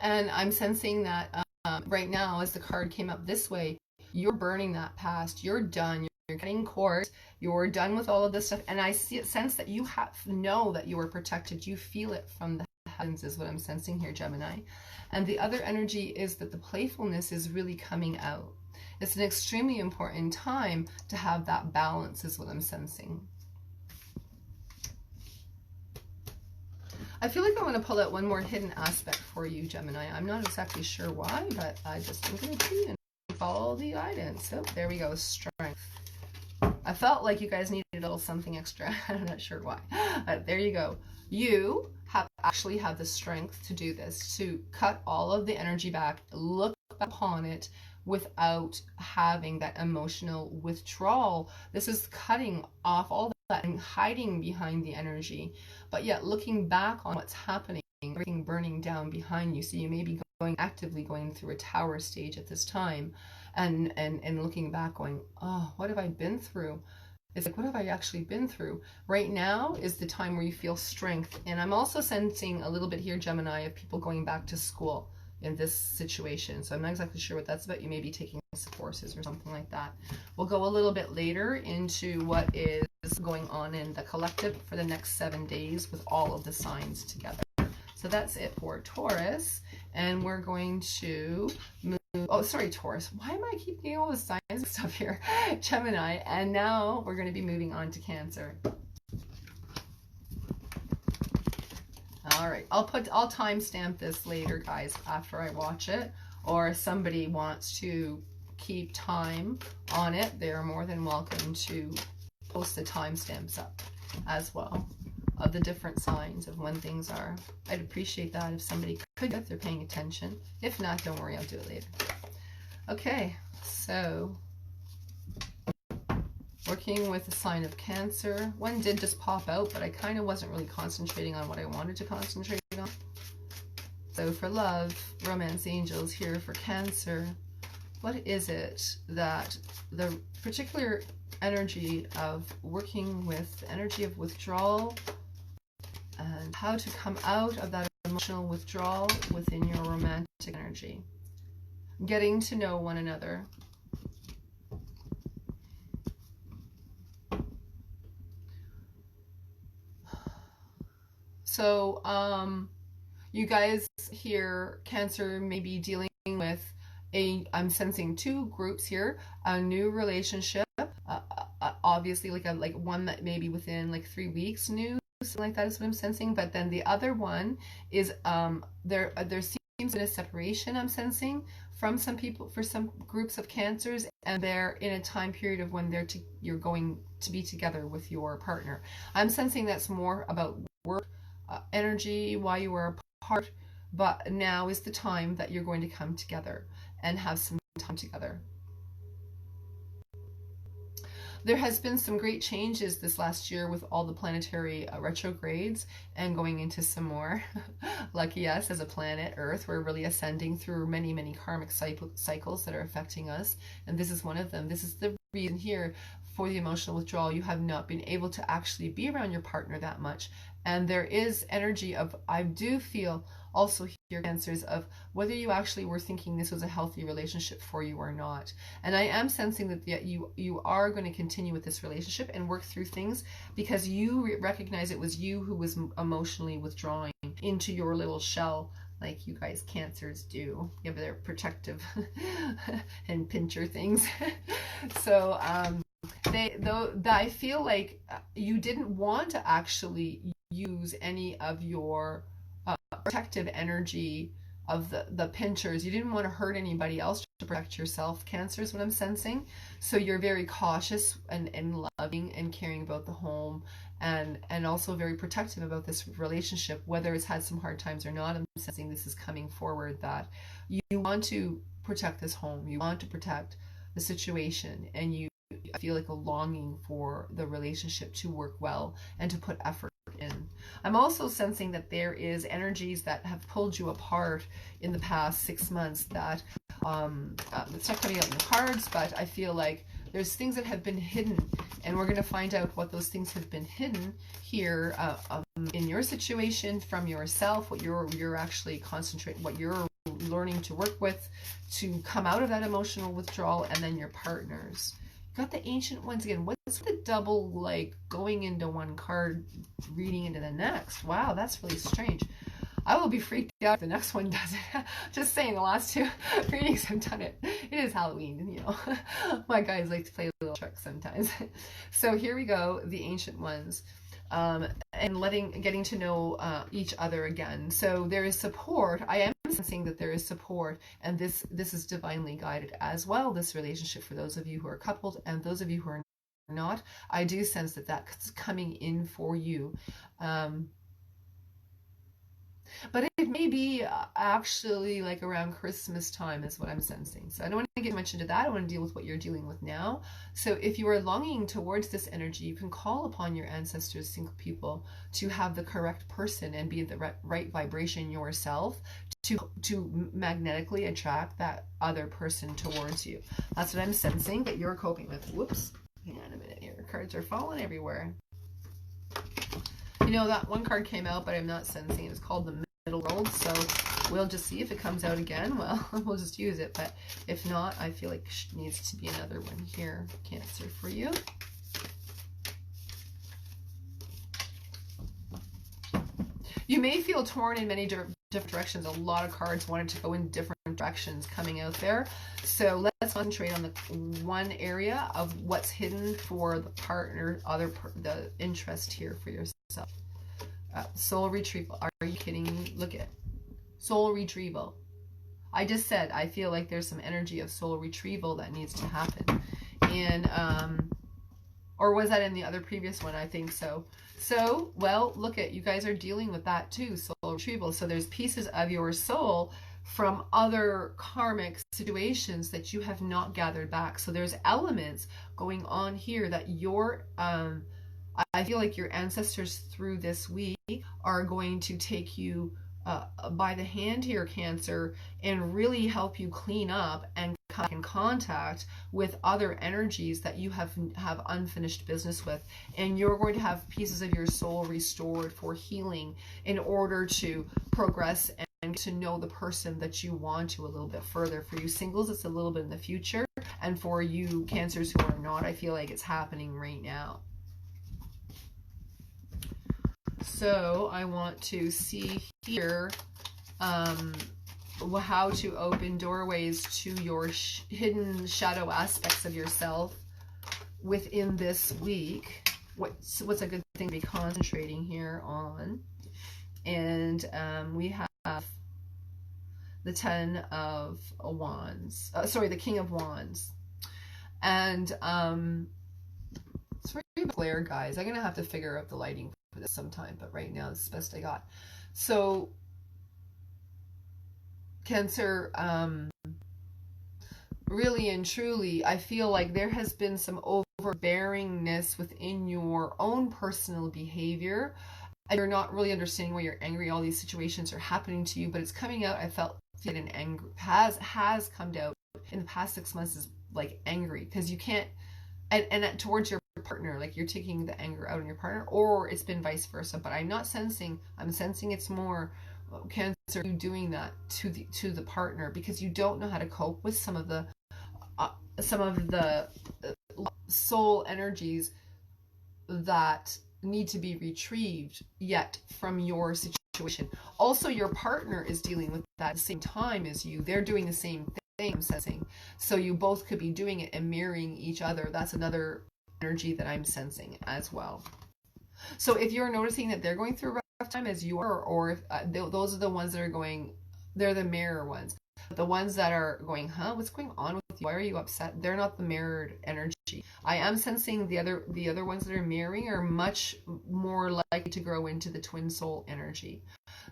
And I'm sensing that right now, as the card came up this way, you're burning that past. You're done. You're getting court. You're done with all of this stuff. And I sense that you know that you are protected. You feel it from the heavens is what I'm sensing here, Gemini. And the other energy is that the playfulness is really coming out. It's an extremely important time to have that balance is what I'm sensing. I feel like I want to pull out one more hidden aspect for you, Gemini. I'm not exactly sure why, but I just am going to be and follow the guidance. So there we go, strength. I felt like you guys needed a little something extra. I'm not sure why. But there you go. You actually have the strength to do this, to cut all of the energy back, look back upon it without having that emotional withdrawal. This is cutting off all that and hiding behind the energy, but yet looking back on what's happening, everything burning down behind you. So you may be actively going through a tower stage at this time, and looking back going, oh, what have I been through? It's like, what have I actually been through? Right now is the time where you feel strength. And I'm also sensing a little bit here, Gemini, of people going back to school in this situation. So I'm not exactly sure what that's about. You may be taking some courses or something like that. We'll go a little bit later into what is going on in the collective for the next 7 days with all of the signs together. So that's it for Taurus. And we're going to move, oh, sorry, Taurus. Why am I keep getting all the signs and stuff here? Gemini. And now we're going to be moving on to Cancer. All right. I'll timestamp this later, guys, after I watch it. Or if somebody wants to keep time on it, they're more than welcome to post the timestamps up as well, of the different signs of when things are. I'd appreciate that if somebody could, if they're paying attention. If not, don't worry, I'll do it later. Okay, so working with the sign of Cancer. One did just pop out, but I kind of wasn't really concentrating on what I wanted to concentrate on. So for love, romance angels here for Cancer, what is it that the particular energy of working with the energy of withdrawal and how to come out of that emotional withdrawal within your romantic energy? Getting to know one another. So, you guys here, Cancer, may be dealing with I'm sensing two groups here, a new relationship, obviously like one that maybe within like 3 weeks new, something like that is what I'm sensing. But then the other one is there seems to be a separation I'm sensing from some people, for some groups of Cancers, and they're in a time period of when you're going to be together with your partner. I'm sensing that's more about work energy while you were apart, but now is the time that you're going to come together and have some time together. There has been some great changes this last year with all the planetary retrogrades and going into some more. Lucky us as a planet, Earth, we're really ascending through many, many karmic cycles that are affecting us. And this is one of them. This is the reason here for the emotional withdrawal. You have not been able to actually be around your partner that much. And there is energy of, I do feel also here, Cancers, of whether you actually were thinking this was a healthy relationship for you or not. And I am sensing that you are going to continue with this relationship and work through things because you recognize it was you who was emotionally withdrawing into your little shell like you guys Cancers do. You have their protective and pincher things. So I feel like you didn't want to actually use any of your protective energy of the pinchers. You didn't want to hurt anybody else to protect yourself, Cancer, is what I'm sensing. So you're very cautious and loving and caring about the home, and also very protective about this relationship, whether it's had some hard times or not. I'm sensing this is coming forward, that you want to protect this home, you want to protect the situation, and you feel like a longing for the relationship to work well and to put effort in. I'm also sensing that there is energies that have pulled you apart in the past 6 months that it's not coming out in the cards, but I feel like there's things that have been hidden, and we're going to find out what those things have been hidden here in your situation from yourself, what you're actually concentrating, what you're learning to work with to come out of that emotional withdrawal, and then your partners. Got the Ancient Ones again. What's the double, like, going into one card, reading into the next? Wow, that's really strange. I will be freaked out if the next one does it. Just saying, the last 2 readings have done it. It is Halloween, you know. My guys like to play little tricks sometimes. So here we go, the Ancient Ones. And getting to know each other again. So there is support. I am sensing that there is support, and this is divinely guided as well, this relationship, for those of you who are coupled and those of you who are not. I do sense that that's coming in for you. But it may be actually like around Christmas time is what I'm sensing. So I don't want to get much into that. I want to deal with what you're dealing with now. So if you are longing towards this energy, you can call upon your ancestors, single people, to have the correct person and be in the right vibration yourself to magnetically attract that other person towards you. That's what I'm sensing that you're coping with. Whoops. Hang on a minute here. Cards are falling everywhere. You know, that one card came out, but I'm not sensing it. It's called the Middle World, so we'll just see if it comes out again. Well, we'll just use it, but if not, I feel like it needs to be another one here, Cancer, for you. You may feel torn in many different directions. A lot of cards wanted to go in different directions coming out there. So let's concentrate on the one area of what's hidden for the partner, the interest here for yourself. Soul retrieval. Are you kidding me? Look at soul retrieval. I just said I feel like there's some energy of soul retrieval that needs to happen. And or was that in the other previous one? I think so. So, well, look at, you guys are dealing with that too, soul retrieval. So there's pieces of your soul from other karmic situations that you have not gathered back. So there's elements going on here that you're I feel like your ancestors through this week are going to take you by the hand here, Cancer, and really help you clean up and come in contact with other energies that you have unfinished business with. And you're going to have pieces of your soul restored for healing in order to progress and to know the person that you want to a little bit further. For you singles, it's a little bit in the future. And for you Cancers who are not, I feel like it's happening right now. So I want to see here how to open doorways to your hidden shadow aspects of yourself within this week. What's a good thing to be concentrating here on? And we have the Ten of Wands. Sorry, the King of Wands. And it's very clear, guys. I'm going to have to figure out the lighting for this sometime, but right now this is the best I got. So Cancer, really and truly, I feel like there has been some overbearingness within your own personal behavior, and you're not really understanding why you're angry. All these situations are happening to you, but it's coming out. I felt it in anger has come out in the past 6 months is like angry because you can't, and towards your partner, like you're taking the anger out on your partner, or it's been vice versa. But I'm sensing it's more Cancer, you doing that to the partner because you don't know how to cope with some of the soul energies that need to be retrieved yet from your situation situation. Also, your partner is dealing with that at the same time as you. They're doing the same thing, I'm sensing. So you both could be doing it and mirroring each other. That's another energy that I'm sensing as well. So if you're noticing that they're going through a rough time as you are, or if those are the ones that are going, they're the mirror ones. The ones that are going, huh, what's going on with you? Why are you upset? They're not the mirrored energy. I am sensing the other ones that are mirroring are much more likely to grow into the twin soul energy.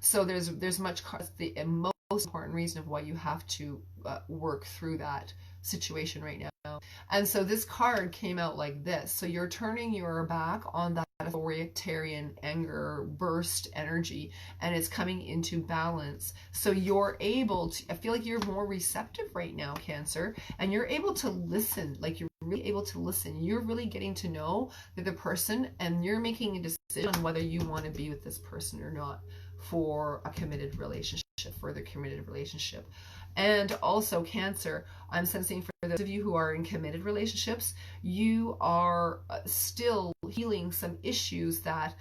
So there's much, the most important reason of why you have to work through that situation right now. And so this card came out like this. So you're turning your back on that authoritarian anger burst energy, and it's coming into balance. So you're able to, I feel like you're more receptive right now, Cancer, and you're able to listen. Like, you're really able to listen. You're really getting to know the other person, and you're making a decision on whether you want to be with this person or not for a committed relationship, further committed relationship. And also, Cancer, I'm sensing for those of you who are in committed relationships, you are still healing some issues that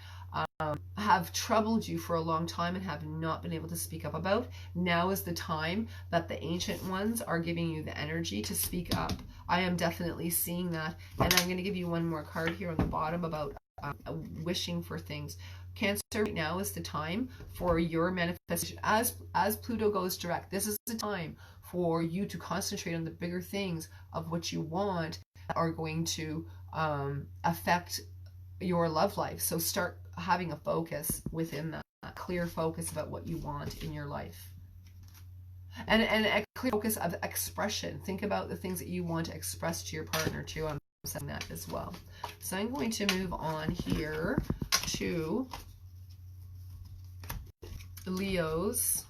have troubled you for a long time and have not been able to speak up about. Now is the time that the ancient ones are giving you the energy to speak up. I am definitely seeing that. And I'm going to give you one more card here on the bottom about wishing for things. Cancer, right now is the time for your manifestation. As Pluto goes direct, this is the time for you to concentrate on the bigger things of what you want that are going to affect your love life. So start having a focus within that, a clear focus about what you want in your life. And a clear focus of expression. Think about the things that you want to express to your partner too. I'm saying that as well. So I'm going to move on here to Leos.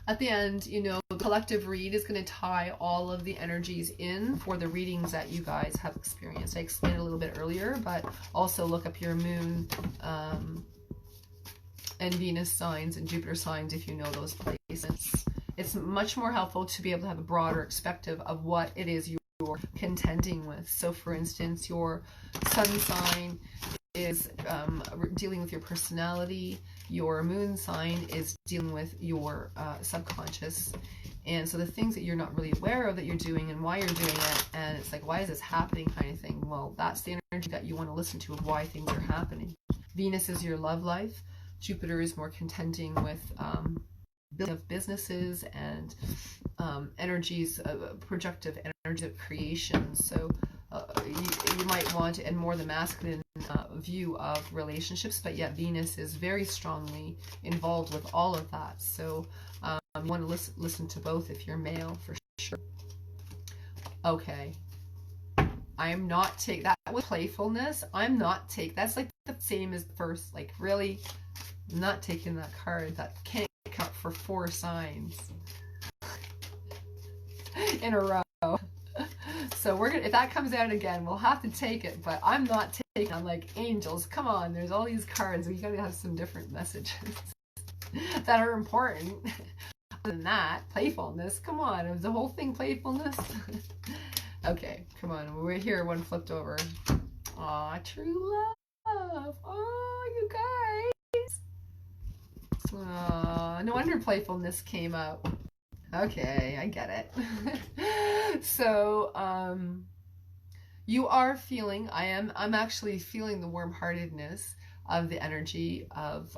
At the end, you know, the collective read is going to tie all of the energies in for the readings that you guys have experienced. I explained it a little bit earlier, but also look up your moon and Venus signs and Jupiter signs if you know those places. It's much more helpful to be able to have a broader perspective of what it is you're contending with. So for instance, your sun sign is dealing with your personality. Your moon sign is dealing with your subconscious. And so the things that you're not really aware of that you're doing and why you're doing it, and it's like, why is this happening kind of thing? Well, that's the energy that you want to listen to of why things are happening. Venus is your love life. Jupiter is more contending with building of businesses and energies, projective energies of creation. So you might want, and more the masculine view of relationships, but yet Venus is very strongly involved with all of that. So you want to listen to both if you're male, for sure. Okay. I am not take that with playfulness. I'm not take, that's like the same as the first, like really not taking that card. That can't count for 4 signs in a row. So we're gonna, if that comes out again, we'll have to take it, but I'm not taking, I'm like, angels, come on, there's all these cards, we gotta have some different messages that are important. Other than that, playfulness, come on, is the whole thing playfulness? Okay, come on, we're here, one flipped over. Aw, true love. Oh, you guys. Aw, no wonder playfulness came up. Okay, I get it. So, you are feeling, I'm actually feeling the warm-heartedness of the energy of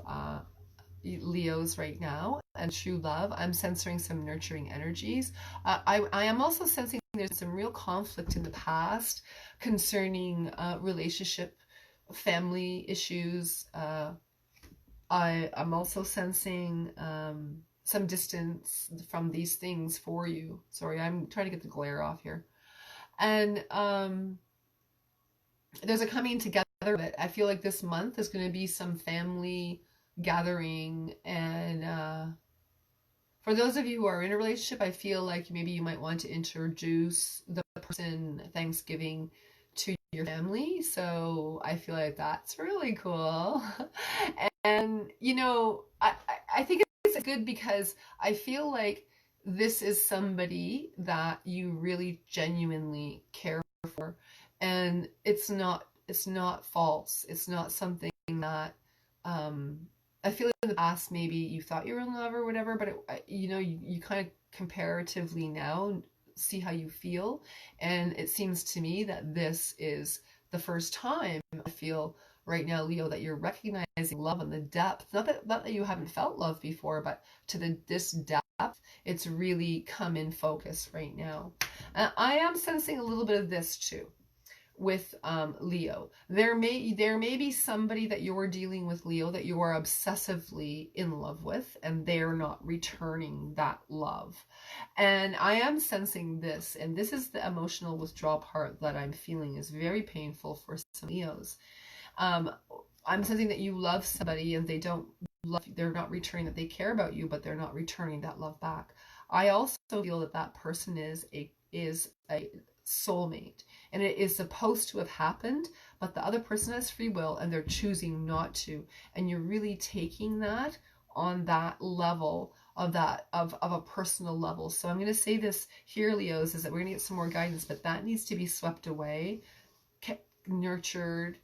Leos right now, and true love. I'm sensing some nurturing energies. I am also sensing there's some real conflict in the past concerning relationship, family issues. I'm also sensing some distance from these things for you. Sorry, I'm trying to get the glare off here. And there's a coming together of it. I feel like this month is going to be some family gathering, and for those of you who are in a relationship, I feel like maybe you might want to introduce the person Thanksgiving to your family. So I feel like that's really cool. And you know, I think it's good because I feel like this is somebody that you really genuinely care for, And it's not false. It's not something that I feel in the past maybe you thought you were in love or whatever, but you kind of comparatively now see how you feel, and it seems to me that this is the first time I feel right now, Leo, that you're recognizing love and the depth. Not that you haven't felt love before, but to this depth, it's really come in focus right now. And I am sensing a little bit of this too with Leo. There may be somebody that you're dealing with, Leo, that you are obsessively in love with, and they're not returning that love. And I am sensing this, and this is the emotional withdrawal part that I'm feeling is very painful for some Leos. I'm sensing that you love somebody and they're not returning, that they care about you, but they're not returning that love back. I also feel that that person is a soulmate, and it is supposed to have happened, but the other person has free will and they're choosing not to. And you're really taking that on that level of a personal level. So I'm going to say this here, Leos, is that we're going to get some more guidance, but that needs to be swept away, nurtured,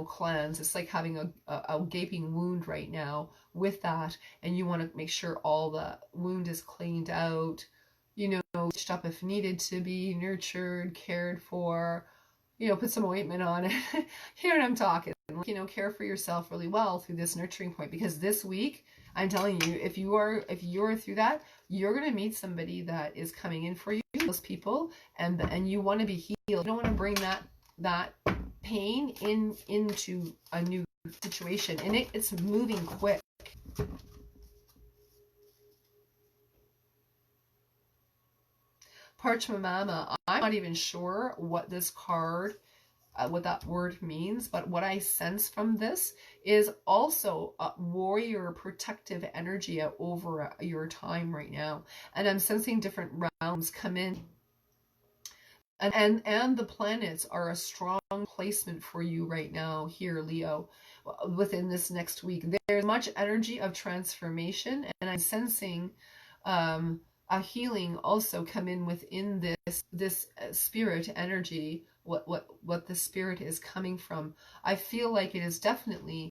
cleanse. It's like having a gaping wound right now with that, and you want to make sure all the wound is cleaned out, stitched up if needed to be, nurtured, cared for, put some ointment on it. Here I'm talking, care for yourself really well through this nurturing point, because this week, I'm telling you, if you're through that, you're going to meet somebody that is coming in for you, those people, and you want to be healed. You don't want to bring that pain into a new situation, and it's moving quick. Parchment Mama, I'm not even sure what this card, what that word means, but what I sense from this is also a warrior protective energy over your time right now. And I'm sensing different realms come in. And the planets are a strong placement for you right now here, Leo, within this next week. There's much energy of transformation, and I'm sensing a healing also come in within this spirit energy, what the spirit is coming from. I feel like it is definitely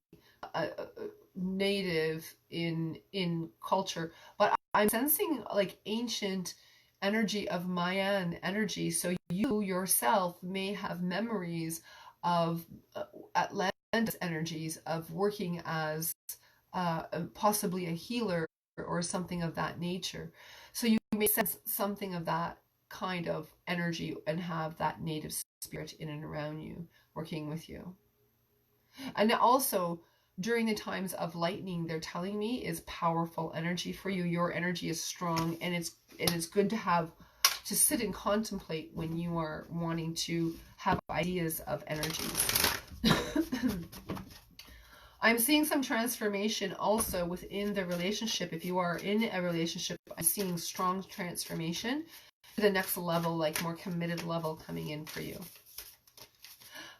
native in culture, but I'm sensing like ancient energy of Mayan energy. So you yourself may have memories of Atlantis energies of working as possibly a healer or something of that nature. So you may sense something of that kind of energy and have that native spirit in and around you working with you. And also during the times of lightning, they're telling me, is powerful energy for you. Your energy is strong, and it's good to sit and contemplate when you are wanting to have ideas of energies. I'm seeing some transformation also within the relationship. If you are in a relationship, I'm seeing strong transformation to the next level, like more committed level coming in for you.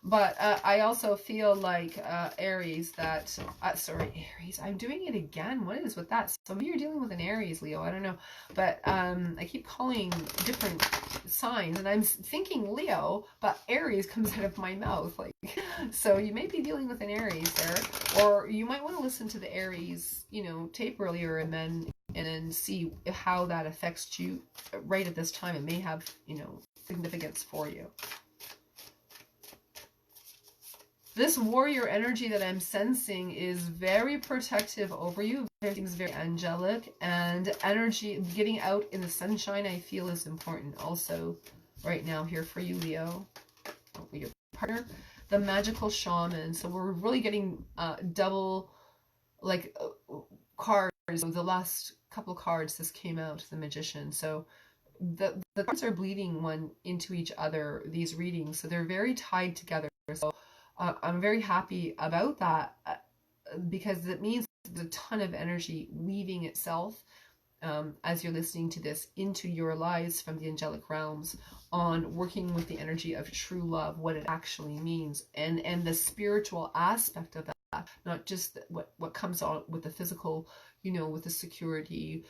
But I also feel like Aries, Aries, I'm doing it again. What is with that? So maybe you're dealing with an Aries, Leo. I don't know. But I keep calling different signs, and I'm thinking Leo, but Aries comes out of my mouth. So you may be dealing with an Aries there. Or you might want to listen to the Aries, tape earlier, and then see how that affects you right at this time. It may have, significance for you. This warrior energy that I'm sensing is very protective over you. Everything's very angelic, and energy getting out in the sunshine, I feel, is important also right now here for you, Leo. Your partner, the magical shaman. So we're really getting double cards. The last couple cards this came out, the magician. So the cards are bleeding one into each other, these readings. So they're very tied together. So I'm very happy about that because it means there's a ton of energy weaving itself as you're listening to this into your lives from the angelic realms on working with the energy of true love, what it actually means, and the spiritual aspect of that, not just what comes out with the physical, you know, with the security,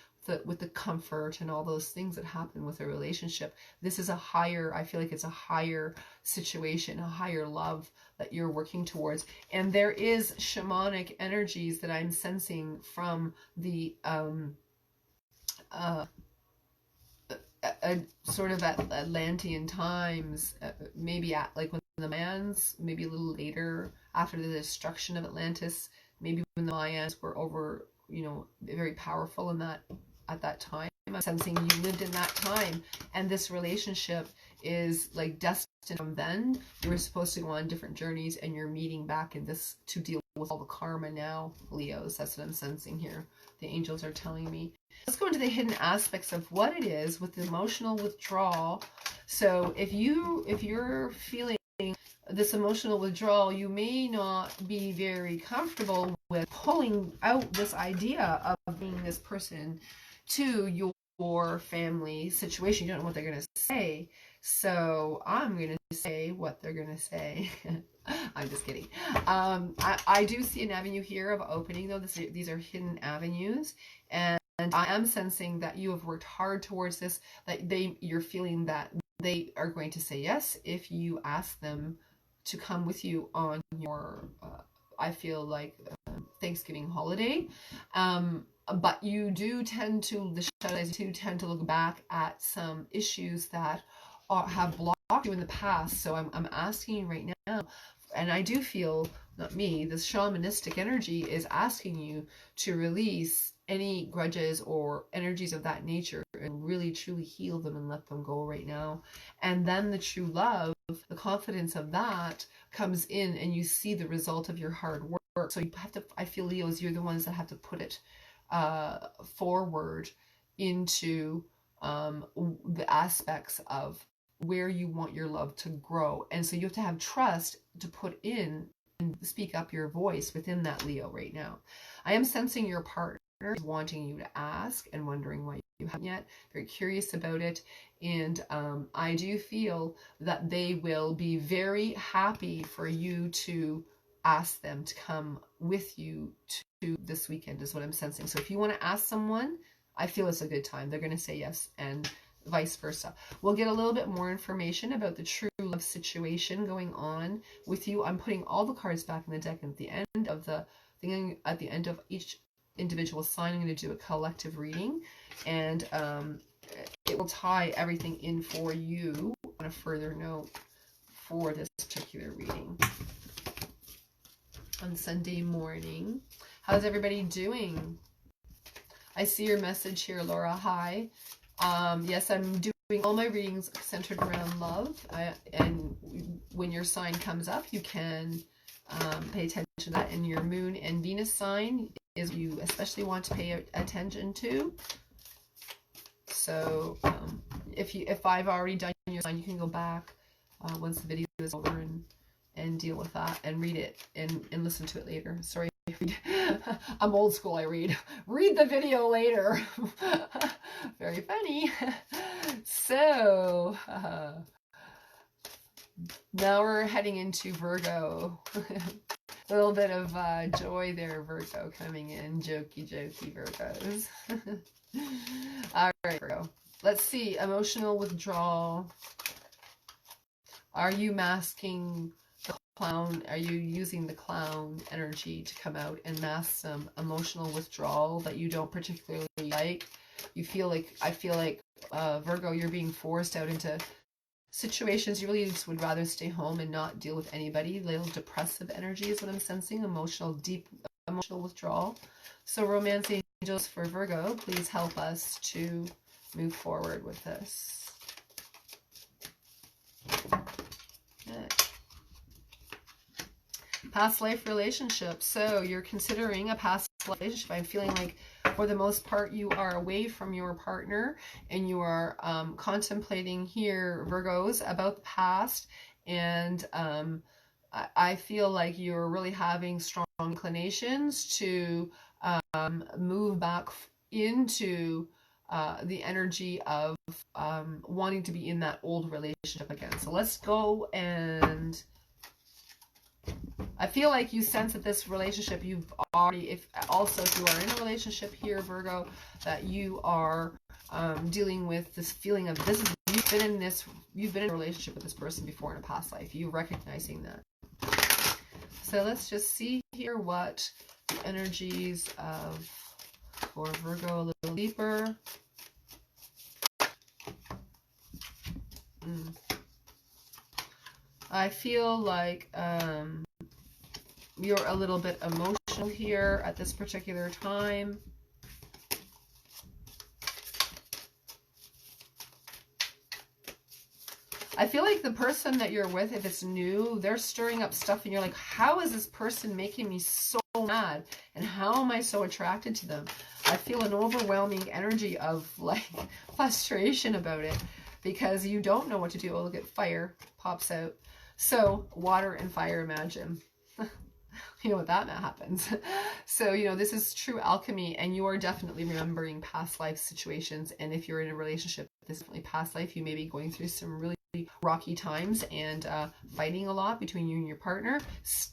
with the comfort and all those things that happen with a relationship. This is a higher, I feel like it's a higher situation, a higher love that you're working towards. And there is shamanic energies that I'm sensing from the sort of at Atlantean times, maybe at like when the Mayans, maybe a little later after the destruction of Atlantis, maybe when the Mayans were over, you know, very powerful in that, at that time. I'm sensing you lived in that time, and this relationship is like destined from then. You were supposed to go on different journeys, and you're meeting back in this to deal with all the karma now, Leos. That's what I'm sensing here. The angels are telling me. Let's go into the hidden aspects of what it is with the emotional withdrawal. So if you're feeling this emotional withdrawal, you may not be very comfortable with pulling out this idea of being this person to your family situation. You don't know what they're going to say. So I'm going to say what they're going to say. I'm just kidding. I do see an avenue here of opening, though. These are hidden avenues. And I am sensing that you have worked hard towards this, that you're feeling that they are going to say yes if you ask them to come with you on your, I feel like, Thanksgiving holiday. But you do tend to, the shadows do tend to look back at some issues that have blocked you in the past. So I'm asking you right now, and I do feel, not me, this shamanistic energy is asking you to release any grudges or energies of that nature and really truly heal them and let them go right now. And then the true love, the confidence of that comes in, and you see the result of your hard work. So you have to, I feel, Leos, you're the ones that have to put it forward into the aspects of where you want your love to grow. And so you have to have trust to put in and speak up your voice within that, Leo, right now. I am sensing your partner is wanting you to ask and wondering why you haven't yet. Very curious about it. And I do feel that they will be very happy for you to ask them to come with you to this weekend, is what I'm sensing. So if you want to ask someone, I feel it's a good time. They're going to say yes, and vice versa. We'll get a little bit more information about the true love situation going on with you. I'm putting all the cards back in the deck, and at the end of the thing, at the end of each individual sign, I'm going to do a collective reading, and it will tie everything in for you on a further note for this particular reading on Sunday morning. How's everybody doing? I see your message here, Laura. Hi. Yes, I'm doing all my readings centered around love. And when your sign comes up, you can pay attention to that. And your moon and Venus sign is you especially want to pay attention to. So if I've already done your sign, you can go back once the video is over and deal with that and read it and listen to it later. Sorry. I'm old school. I read the video later. Very funny. So now we're heading into Virgo. A little bit of joy there, Virgo, coming in. Jokey Virgos. All right, Virgo. Let's see. Emotional withdrawal. Are you masking the clown? Are you using the clown energy to come out and mask some emotional withdrawal that you don't particularly like? You feel like, I feel like, Virgo, you're being forced out into situations you really just would rather stay home and not deal with anybody. Little depressive energy is what I'm sensing. Deep emotional withdrawal. So romance angels for Virgo, please help us to move forward with this. Okay. Past life relationship. So you're considering a past life relationship. I'm feeling like for the most part you are away from your partner and you are contemplating here, Virgos, about the past, and I feel like you're really having strong inclinations to move back into the energy of wanting to be in that old relationship again. So let's go and I feel like you sense that this relationship you've already, if you are in a relationship here, Virgo, that you are dealing with this feeling of this is, you've been in a relationship with this person before in a past life. You recognizing that. So let's just see here what the energies of, for Virgo a little deeper. I feel like you're a little bit emotional here at this particular time. I feel like the person that you're with, if it's new, they're stirring up stuff and you're like, how is this person making me so mad? And how am I so attracted to them? I feel an overwhelming energy of like frustration about it because you don't know what to do. Oh, look at fire pops out. So water and fire, imagine. You know what that happens. So, you know, this is true alchemy, and you are definitely remembering past life situations. And if you're in a relationship, this is definitely past life, you may be going through some really rocky times and fighting a lot between you and your partner,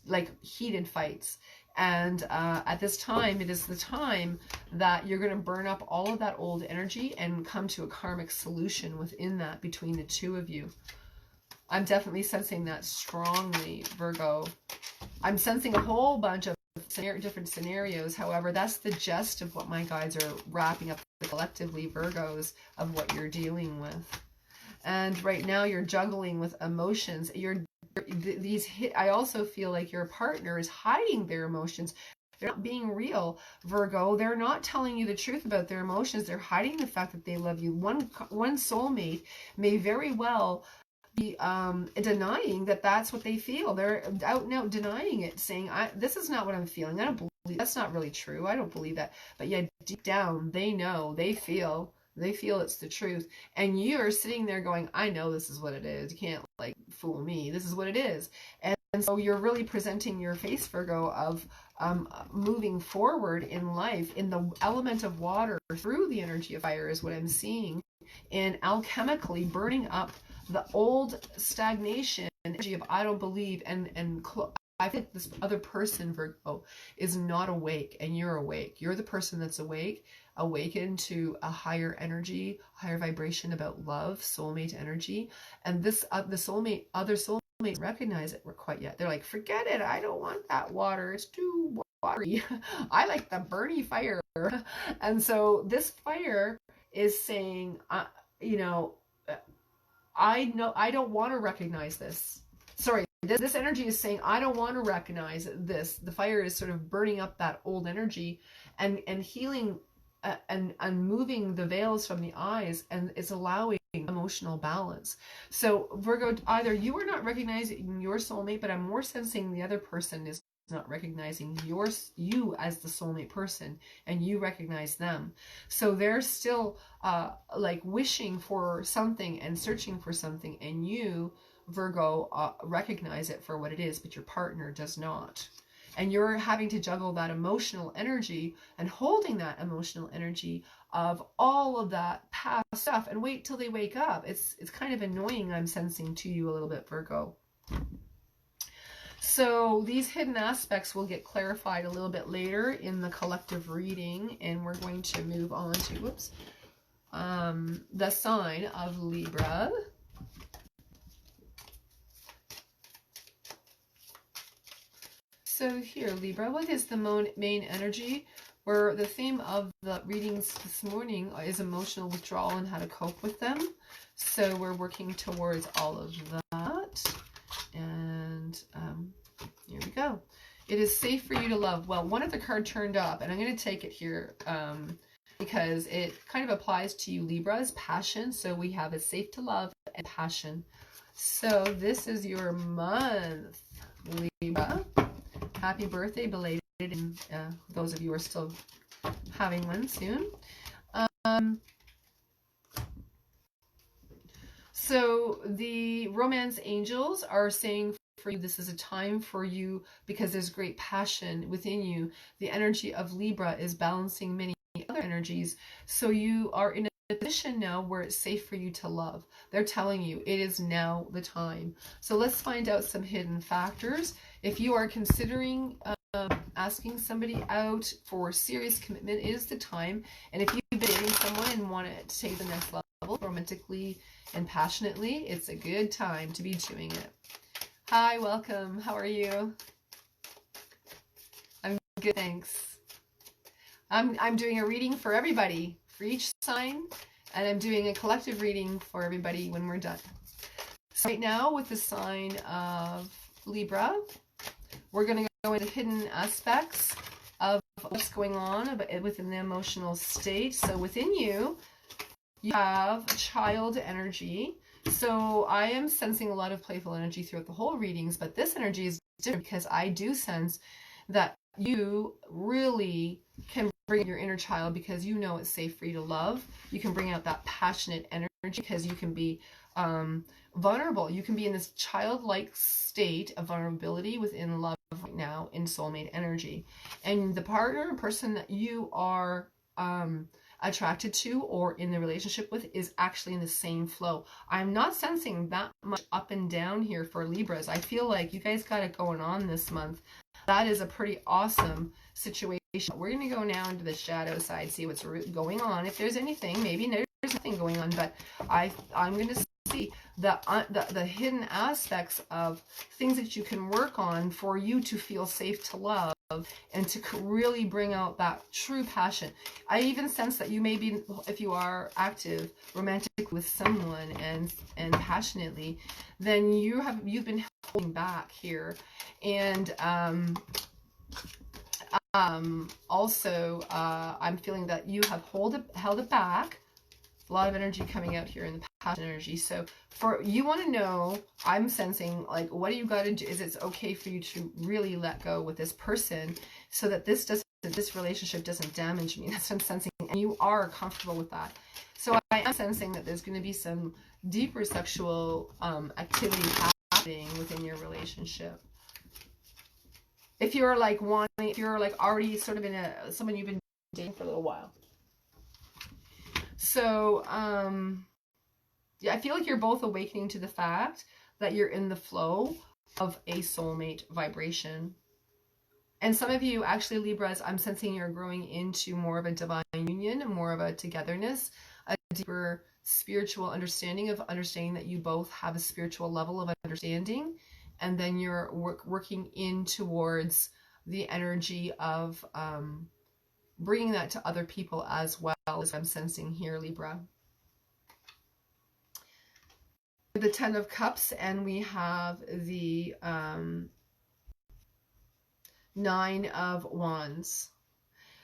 like heated fights. And at this time, it is the time that you're going to burn up all of that old energy and come to a karmic solution within that between the two of you. I'm definitely sensing that strongly, Virgo. I'm sensing a whole bunch of different scenarios. However, that's the gist of what my guides are wrapping up collectively, Virgos, of what you're dealing with. And right now you're juggling with emotions. I also feel like your partner is hiding their emotions. They're not being real, Virgo. They're not telling you the truth about their emotions. They're hiding the fact that they love you. One soulmate may very well be denying that that's what they feel. They're out and out denying it, saying, this is not what I'm feeling. I don't believe that's not really true. I don't believe that. But yet deep down, they know, they feel it's the truth. And you're sitting there going, I know this is what it is. You can't like fool me. This is what it is. And so you're really presenting your face, Virgo, of moving forward in life in the element of water through the energy of fire is what I'm seeing. And alchemically burning up the old stagnation energy of I don't believe, and I think this other person, Virgo, is not awake, and you're awake. You're the person that's awake, awakened to a higher energy, higher vibration about love, soulmate energy. And this other soulmate recognize it quite yet. They're like, forget it. I don't want that water. It's too watery. I like the burny fire. And so this fire is saying, you know, I don't want to recognize this. Sorry, this energy is saying, I don't want to recognize this. The fire is sort of burning up that old energy and healing and moving the veils from the eyes, and it's allowing emotional balance. So Virgo, either you are not recognizing your soulmate, but I'm more sensing the other person is not recognizing you as the soulmate person, and you recognize them. So they're still like wishing for something and searching for something, and you, Virgo, recognize it for what it is, but your partner does not. And you're having to juggle that emotional energy and holding that emotional energy of all of that past stuff and wait till they wake up. It's kind of annoying, I'm sensing, to you a little bit, Virgo. So these hidden aspects will get clarified a little bit later in the collective reading, and we're going to move on to the sign of Libra. So here, Libra, what is the main energy? Where the theme of the readings this morning is emotional withdrawal and how to cope with them. So we're working towards all of that. And here we go. It is safe for you to love. Well, one of the cards turned up, and I'm going to take it here because it kind of applies to you, Libras, passion. So we have it's safe to love and passion. So this is your month, Libra. Happy birthday, belated, and those of you who are still having one soon. So the romance angels are saying for you, this is a time for you because there's great passion within you. The energy of Libra is balancing many other energies. So you are in a position now where it's safe for you to love. They're telling you it is now the time. So let's find out some hidden factors. If you are considering asking somebody out for serious commitment, it is the time. And if you've been dating someone and want to take the next level romantically and passionately, it's a good time to be doing it. Hi, welcome. How are you? I'm good, thanks. I'm doing a reading for everybody, for each sign, and I'm doing a collective reading for everybody when we're done. So right now with the sign of Libra, we're going to go into hidden aspects of what's going on within the emotional state. So within you, you have child energy. So I am sensing a lot of playful energy throughout the whole readings, but this energy is different because I do sense that you really can bring your inner child because you know it's safe for you to love. You can bring out that passionate energy because you can be vulnerable. You can be in this childlike state of vulnerability within love right now in soulmate energy. And the partner, person that you are attracted to or in the relationship with is actually in the same flow. I'm not sensing that much up and down here for Libras. I feel like you guys got it going on this month. That is a pretty awesome situation. We're going to go now into the shadow side, see what's going on. If there's anything, maybe there's nothing going on, but I'm going to see the hidden aspects of things that you can work on for you to feel safe to love and to really bring out that true passion. I even sense that you may be, if you are active romantically with someone and passionately, then you've been holding back here. And also I'm feeling that you have held it back. A lot of energy coming out here in the passion energy. So for you want to know, I'm sensing like, what do you got to do? Is it okay for you to really let go with this person so that this relationship doesn't damage me? That's what I'm sensing, and you are comfortable with that. So I am sensing that there's going to be some deeper sexual activity happening within your relationship. If you're like already sort of in someone you've been dating for a little while. So, yeah, I feel like you're both awakening to the fact that you're in the flow of a soulmate vibration. And some of you, actually, Libras, I'm sensing you're growing into more of a divine union, more of a togetherness, a deeper spiritual understanding that you both have a spiritual level of understanding. And then you're working in towards the energy of bringing that to other people as well, as I'm sensing here, Libra. The 10 of Cups, and we have the 9 of Wands.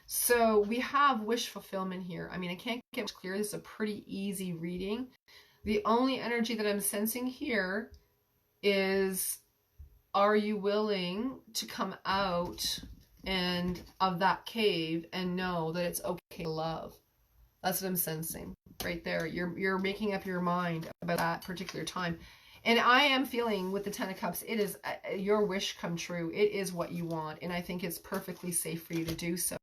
So we have wish fulfillment here. I mean, I can't get much clearer. This is a pretty easy reading. The only energy that I'm sensing here is, are you willing to come out and of that cave and know that it's okay to love? That's what I'm sensing right there. You're making up your mind about that particular time. And I am feeling with the 10 of Cups, it is your wish come true. It is what you want. And I think it's perfectly safe for you to do so.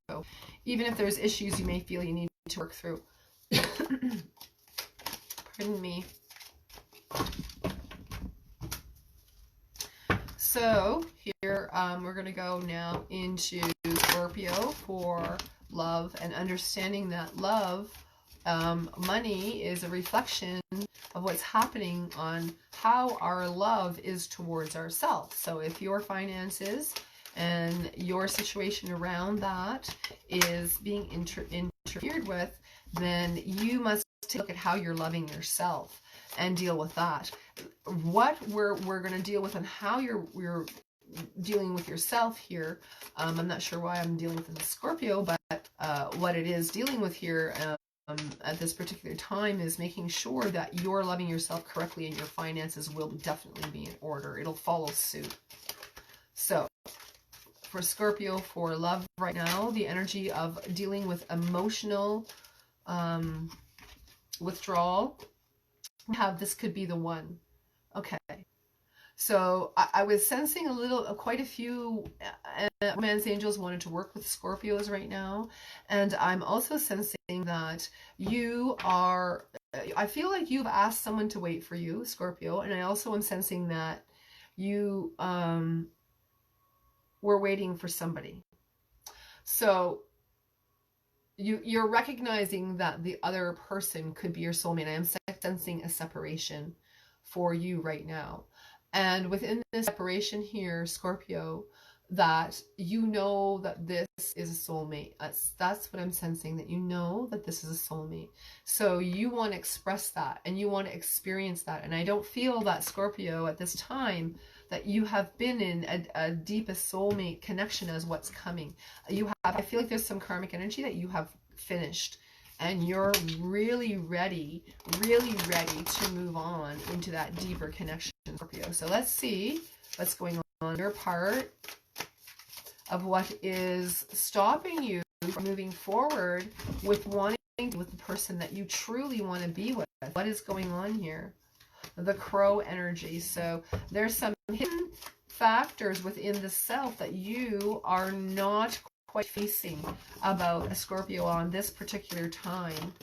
Even if there's issues you may feel you need to work through. Pardon me. So here we're going to go now into Scorpio for love and understanding that love, money is a reflection of what's happening on how our love is towards ourselves. So if your finances and your situation around that is being interfered with, then you must take a look at how you're loving yourself and deal with that. What we're going to deal with and how you're dealing with yourself here. I'm not sure why I'm dealing with the Scorpio, but what it is dealing with here at this particular time is making sure that you're loving yourself correctly and your finances will definitely be in order. It'll follow suit. So for Scorpio, for love right now, the energy of dealing with emotional withdrawal, we have this could be the one. Okay. So I was sensing quite a few romance angels wanted to work with Scorpios right now. And I'm also sensing that you are, I feel like you've asked someone to wait for you, Scorpio. And I also am sensing that you we're waiting for somebody. So you're recognizing that the other person could be your soulmate. I am sensing a separation for you right now. And within this separation here, Scorpio, that you know that this is a soulmate. That's what I'm sensing, that you know that this is a soulmate. So you want to express that and you want to experience that. And I don't feel that, Scorpio, at this time, that you have been in a deepest soulmate connection as what's coming. I feel like there's some karmic energy that you have finished and you're really ready to move on into that deeper connection, Scorpio. So let's see what's going on your part of what is stopping you from moving forward with wanting with the person that you truly want to be with. What is going on here? The crow energy. So there's some hidden factors within the self that you are not quite facing about a Scorpio on this particular time.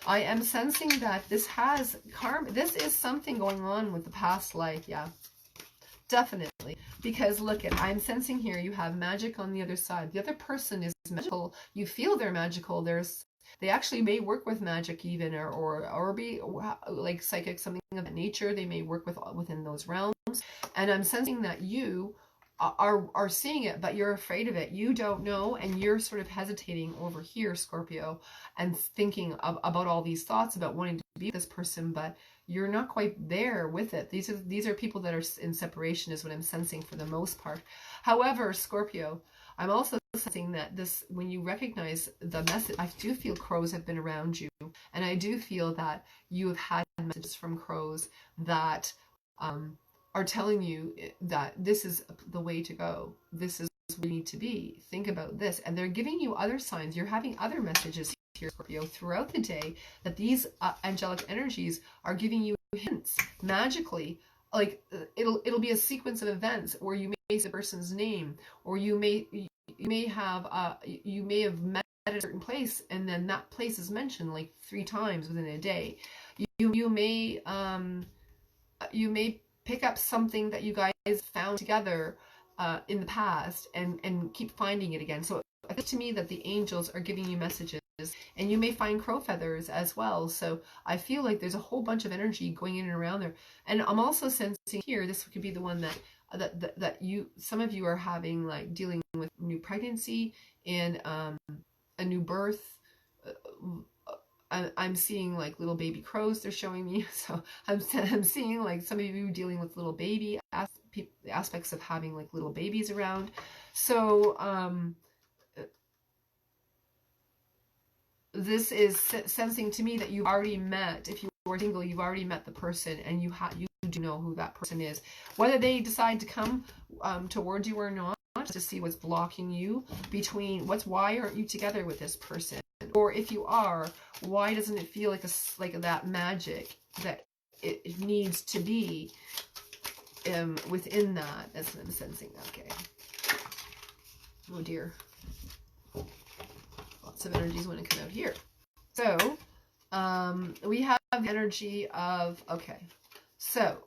I am sensing that this has karma. This is something going on with the past life. Yeah, definitely. Because look at, I'm sensing here you have magic on the other side. The other person is magical. You feel they're magical. They actually may work with magic even, or be like psychic, something of that nature. They may work within those realms. And I'm sensing that you are seeing it, but you're afraid of it. You don't know, and you're sort of hesitating over here, Scorpio, and thinking about all these thoughts about wanting to be this person, but you're not quite there with it. These are people that are in separation, is what I'm sensing for the most part. However, Scorpio, I'm also sensing that when you recognize the message, I do feel crows have been around you, and I do feel that you have had messages from crows that are telling you that this is the way to go. This is where you need to be. Think about this. And they're giving you other signs. You're having other messages here, Scorpio, throughout the day, that these angelic energies are giving you hints magically. Like it'll be a sequence of events where you may say the person's name, or you may have met at a certain place, and then that place is mentioned like 3 times within a day. You may pick up something that you guys found together in the past and keep finding it again. So it feels to me that the angels are giving you messages, and you may find crow feathers as well. So I feel like there's a whole bunch of energy going in and around there. And I'm also sensing here, this could be the one that some of you are having, like dealing with new pregnancy and a new birth. I'm seeing like little baby crows they're showing me. So I'm seeing like some of you dealing with little baby aspects of having like little babies around. So this is sensing to me that you've already met, if you are single, you've already met the person, and you do know who that person is. Whether they decide to come towards you or not, to see what's blocking you between why aren't you together with this person? Or if you are, why doesn't it feel like that magic that it needs to be within that? That's what I'm sensing. Okay. Oh dear. Lots of energies want to come out here. So we have the energy of, okay, so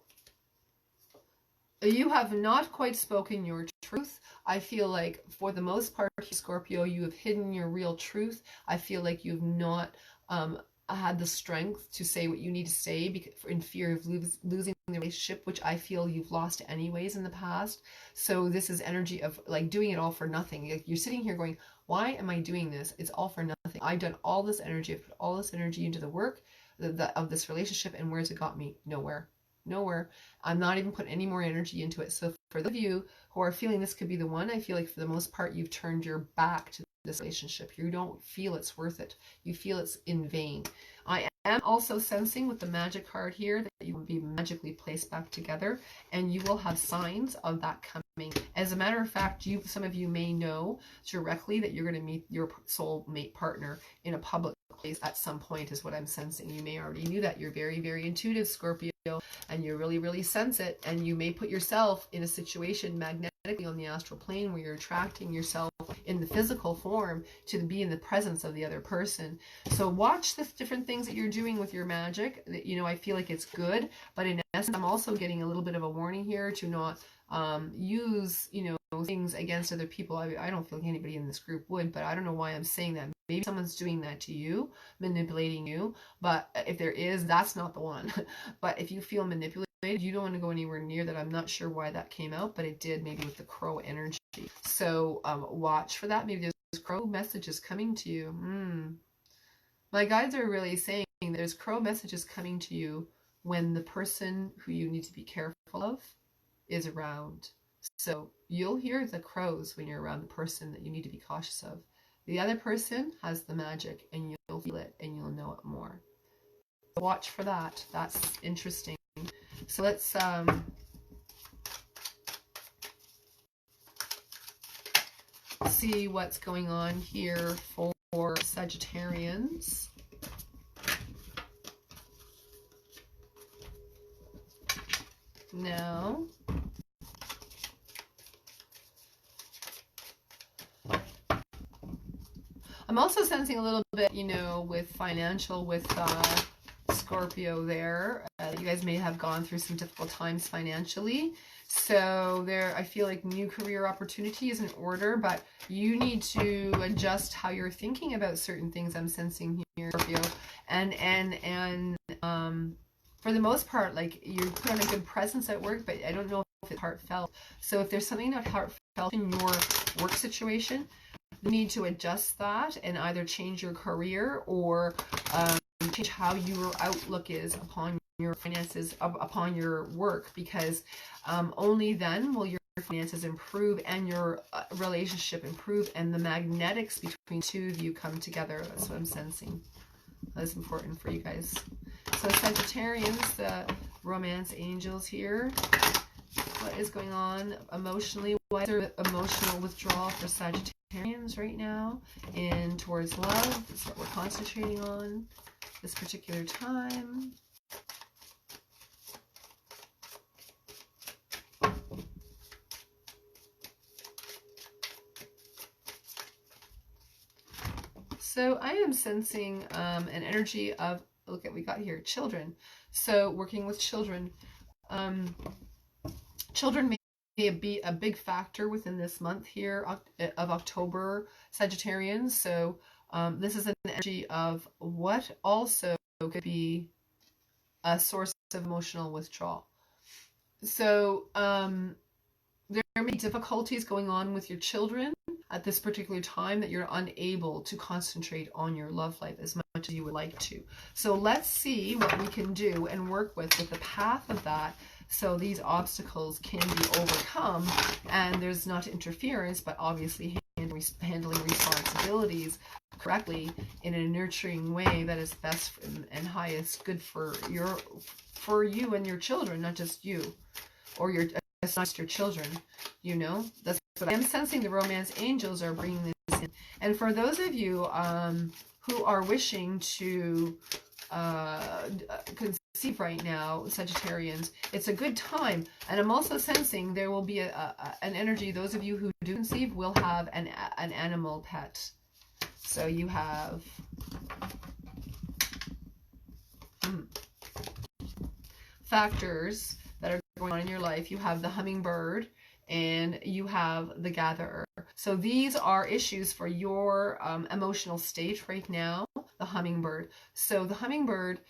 you have not quite spoken your truth. I feel like for the most part, Scorpio, you have hidden your real truth. I feel like you've not had the strength to say what you need to say in fear of losing the relationship, which I feel you've lost anyways in the past. So this is energy of like doing it all for nothing. Like you're sitting here going, why am I doing this? It's all for nothing. I've done all this energy. I've put all this energy into the work of this relationship, and where's it got me? Nowhere. I'm not even putting any more energy into it. So for those of you who are feeling this could be the one, I feel like for the most part you've turned your back to this relationship. You don't feel it's worth it. You feel it's in vain. I am also sensing with the magic card here that you will be magically placed back together, and you will have signs of that coming. As a matter of fact, some of you may know directly that you're going to meet your soulmate partner in a public place at some point, is what I'm sensing. You may already knew that. You're very, very intuitive, Scorpio, and you really, really sense it, and you may put yourself in a situation magnetically on the astral plane where you're attracting yourself in the physical form to be in the presence of the other person. So watch the different things that you're doing with your magic. I feel like it's good, but in essence, I'm also getting a little bit of a warning here to not use, things against other people. I don't feel like anybody in this group would, but I don't know why I'm saying that. Maybe someone's doing that to you, manipulating you, but if there is, that's not the one. But if you feel manipulated, you don't want to go anywhere near that. I'm not sure why that came out, but it did, maybe with the crow energy. So watch for that. Maybe there's crow messages coming to you. My guides are really saying there's crow messages coming to you when the person who you need to be careful of is around. So you'll hear the crows when you're around the person that you need to be cautious of. The other person has the magic, and you'll feel it and you'll know it more. Watch for that. That's interesting. So let's see what's going on here for Sagittarians. Now, I'm also sensing a little bit, you know, with financial, with Scorpio there. You guys may have gone through some difficult times financially. So there, I feel like new career opportunity is in order, but you need to adjust how you're thinking about certain things. I'm sensing here, Scorpio, and for the most part, like, you put on a good presence at work, but I don't know if it's heartfelt. So if there's something not heartfelt in your work situation, you need to adjust that and either change your career or change how your outlook is upon your finances, upon your work, because only then will your finances improve and your relationship improve and the magnetics between two of you come together. That's what I'm sensing. That's important for you guys. So Sagittarians, the romance angels here. What is going on emotionally? Why is there emotional withdrawal for Sagittarians right now? And towards love is what we're concentrating on this particular time. So I am sensing an energy of, look at, we got here, children. So working with children. Children may be a big factor within this month here of October, Sagittarians. So this is an energy of what also could be a source of emotional withdrawal. So there may be difficulties going on with your children at this particular time that you're unable to concentrate on your love life as much as you would like to. So let's see what we can do and work with the path of that, so these obstacles can be overcome and there's not interference, but obviously handling responsibilities correctly in a nurturing way that is best and highest good for you and your children, not just you or your children. You know, that's what I'm sensing. The romance angels are bringing this in. And for those of you who are wishing to conceive right now, Sagittarians, it's a good time. And I'm also sensing there will be an energy. Those of you who do conceive will have an animal pet. So you have factors that are going on in your life. You have the hummingbird and you have the gatherer. So these are issues for your emotional state right now, the hummingbird. So the hummingbird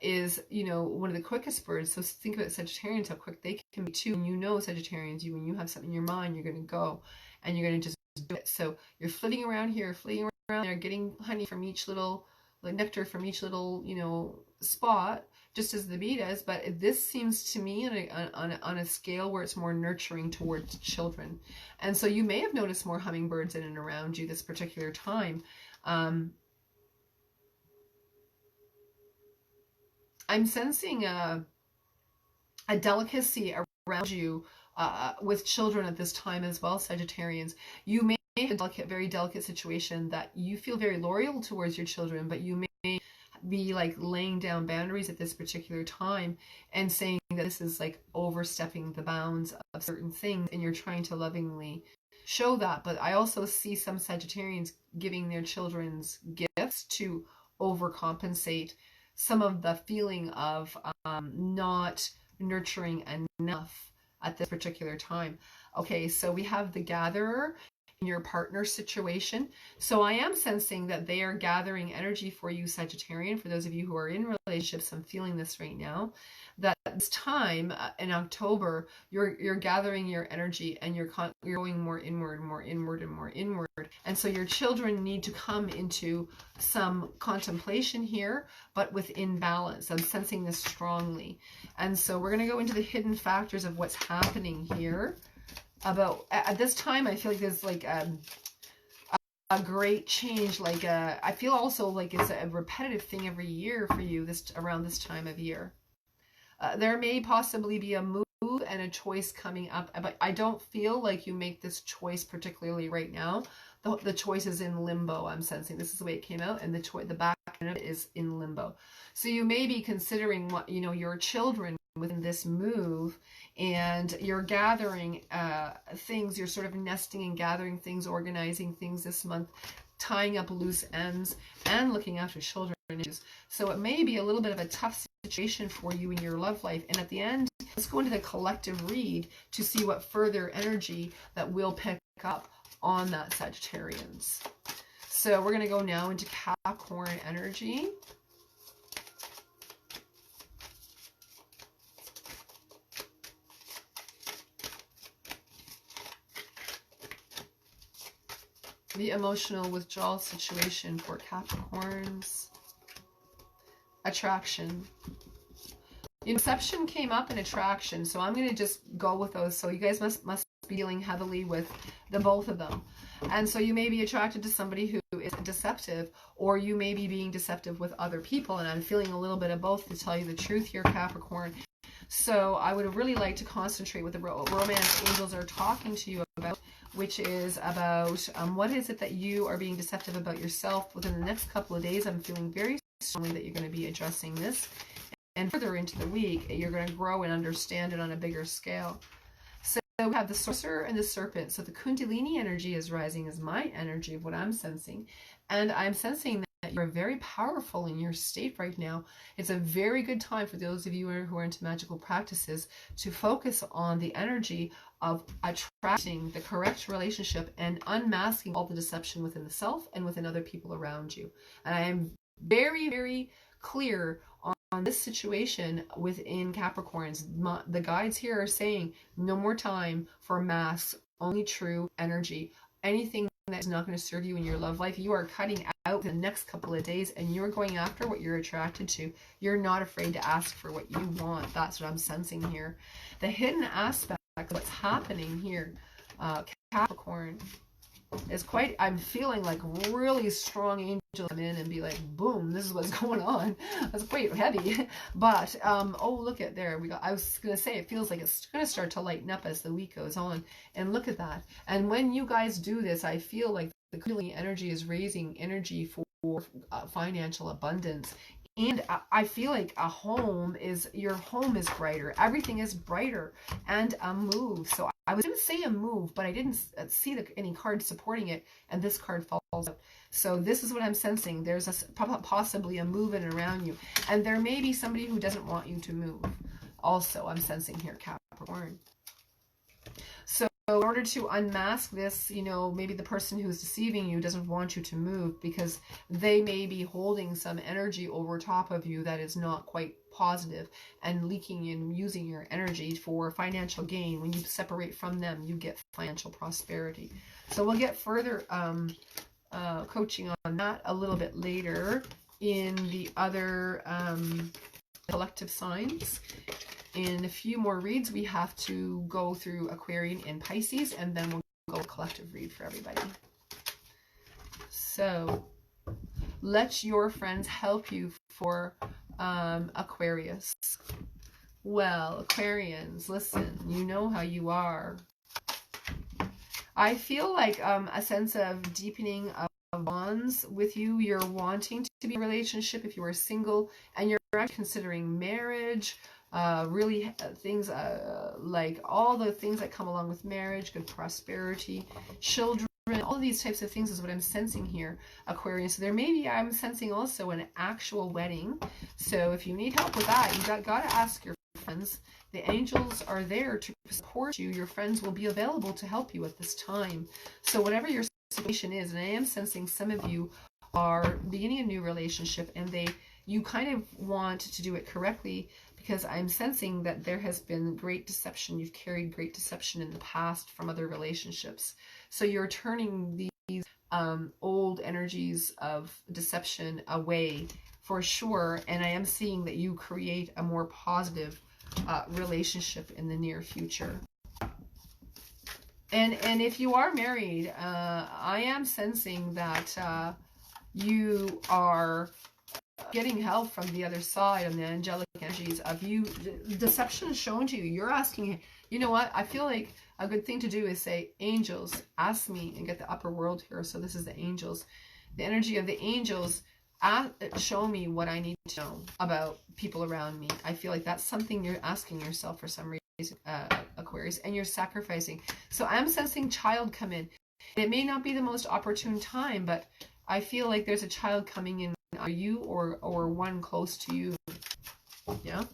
is, you know, one of the quickest birds. So think about Sagittarians, how quick they can be too. And you know, Sagittarians, when you have something in your mind, you're going to go and you're going to just do it. So you're flitting around here, flitting around there, getting honey from each little, like nectar from each little, you know, spot, just as the bee does. But this seems to me on a scale where it's more nurturing towards children. And so you may have noticed more hummingbirds in and around you this particular time. I'm sensing a delicacy around you with children at this time as well, Sagittarians. You may have a very delicate situation that you feel very loyal towards your children, but you may be like laying down boundaries at this particular time and saying that this is like overstepping the bounds of certain things, and you're trying to lovingly show that. But I also see some Sagittarians giving their children's gifts to overcompensate some of the feeling of not nurturing enough at this particular time. Okay, so we have the gatherer in your partner situation. So I am sensing that they are gathering energy for you, Sagittarian. For those of you who are in relationships, I'm feeling this right now, that this time in October, you're gathering your energy and you're going more inward, more inward, and more inward. And so your children need to come into some contemplation here, but within balance. I'm sensing this strongly. And so we're going to go into the hidden factors of what's happening here. About at this time, I feel like there's like a great change. Like I feel also like it's a repetitive thing every year for you around this time of year. There may possibly be a move and a choice coming up, but I don't feel like you make this choice particularly right now. The choice is in limbo. I'm sensing this is the way it came out, and the back end of it is in limbo. So you may be considering what your children within this move, and you're gathering things. You're sort of nesting and gathering things, organizing things this month, tying up loose ends, and looking after children. So it may be a little bit of a tough situation for you in your love life. And at the end, let's go into the collective read to see what further energy that will pick up on that, Sagittarians. So we're going to go now into Capricorn energy. The emotional withdrawal situation for Capricorns. Attraction. Inception came up in attraction, so I'm going to just go with those. So you guys must be dealing heavily with the both of them. And so you may be attracted to somebody who is deceptive, or you may be being deceptive with other people. And I'm feeling a little bit of both, to tell you the truth here, Capricorn. So I would really like to concentrate with the romance angels are talking to you about, which is about what is it that you are being deceptive about yourself. Within the next couple of days, I'm feeling very strongly that you're going to be addressing this. And further into the week, you're going to grow and understand it on a bigger scale. So we have the sorcerer and the serpent. So the Kundalini energy is rising as my energy of what I'm sensing. And I'm sensing that you're very powerful in your state right now. It's a very good time for those of you who are into magical practices to focus on the energy of attracting the correct relationship and unmasking all the deception within the self and within other people around you. And I am very, very clear on this situation within Capricorns. The guides here are saying no more time for masks, only true energy. Anything that's not going to serve you in your love life, you are cutting out the next couple of days, and you're going after what you're attracted to. You're not afraid to ask for what you want. That's what I'm sensing here. The hidden aspect of what's happening here, Capricorn, is quite, I'm feeling like really strong angels come in and be like, boom, this is what's going on. That's quite heavy. But, oh, look at there. I was going to say, it feels like it's going to start to lighten up as the week goes on. And look at that. And when you guys do this, I feel like the Kundalini energy is raising energy for financial abundance. And I feel like your home is brighter. Everything is brighter, and a move. So I was going to say a move, but I didn't see any card supporting it, and this card falls out. So this is what I'm sensing. There's possibly a move in and around you, and there may be somebody who doesn't want you to move. Also, I'm sensing here, Capricorn. So in order to unmask this, maybe the person who's deceiving you doesn't want you to move because they may be holding some energy over top of you that is not quite positive and leaking and using your energy for financial gain. When you separate from them, you get financial prosperity. So we'll get further coaching on that a little bit later in the other collective signs. In a few more reads, we have to go through Aquarian and Pisces, and then we'll go collective read for everybody. So let your friends help you for Aquarius. Well, Aquarians, listen, you know how you are. I feel like a sense of deepening of bonds with you. You're wanting to be in a relationship if you are single, and you're actually considering marriage. Really things like all the things that come along with marriage, good prosperity, children, all of these types of things is what I'm sensing here, Aquarian. So there may be, I'm sensing also an actual wedding. So if you need help with that, you got to ask your friends. The angels are there to support you. Your friends will be available to help you at this time. So whatever your situation is, and I am sensing some of you are beginning a new relationship, and you kind of want to do it correctly, because I'm sensing that there has been great deception. You've carried great deception in the past from other relationships. So you're turning these old energies of deception away for sure. And I am seeing that you create a more positive relationship in the near future. And if you are married, I am sensing that you are getting help from the other side and the angelic energies of you. Deception is shown to you. You're asking, you know what? I feel like a good thing to do is say, angels, ask me, and get the upper world here. So this is the angels. The energy of the angels, show me what I need to know about people around me. I feel like that's something you're asking yourself for some reason, Aquarius, and you're sacrificing. So I'm sensing child come in. It may not be the most opportune time, but I feel like there's a child coming in, either you or one close to you. Yeah.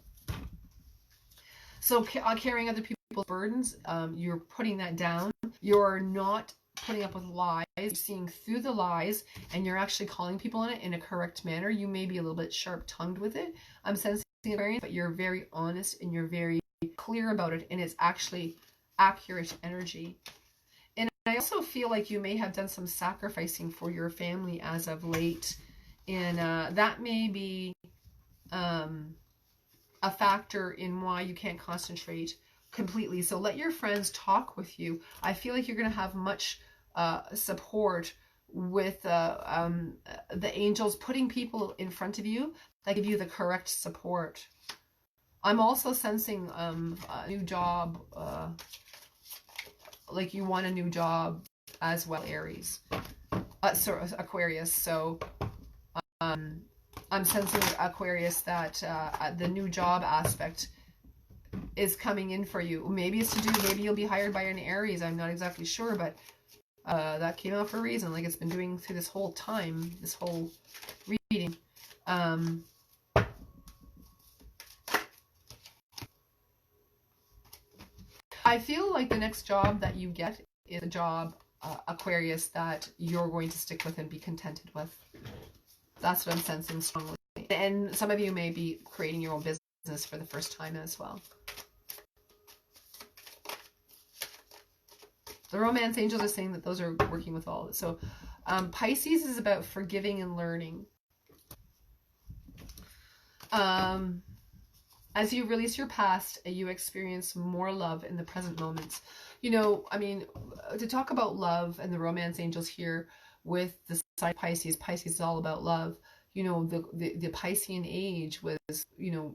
So carrying other people's burdens, you're putting that down. You're not putting up with lies. You're seeing through the lies, and you're actually calling people on it in a correct manner. You may be a little bit sharp-tongued with it. I'm sensing Aquarius, but you're very honest and you're very clear about it, and it's actually accurate energy. And I also feel like you may have done some sacrificing for your family as of late, and that may be a factor in why you can't concentrate completely. So let your friends talk with you. I feel like you're going to have much support with the angels putting people in front of you that give you the correct support. I'm also sensing a new job, like you want a new job as well, Aries. Sorry, Aquarius. So I'm sensing, Aquarius, that the new job aspect is coming in for you. Maybe it's to do, maybe you'll be hired by an Aries. I'm not exactly sure, but that came out for a reason, like it's been doing through this whole time, this whole reading. I feel like the next job that you get is a job, Aquarius, that you're going to stick with and be contented with. That's what I'm sensing strongly. And some of you may be creating your own business for the first time as well. The romance angels are saying that those are working with all of it. So Pisces is about forgiving and learning. As you release your past, you experience more love in the present moments. You know, I mean, to talk about love and the romance angels here with the sign Pisces, Pisces is all about love. You know, the Piscean age was, you know,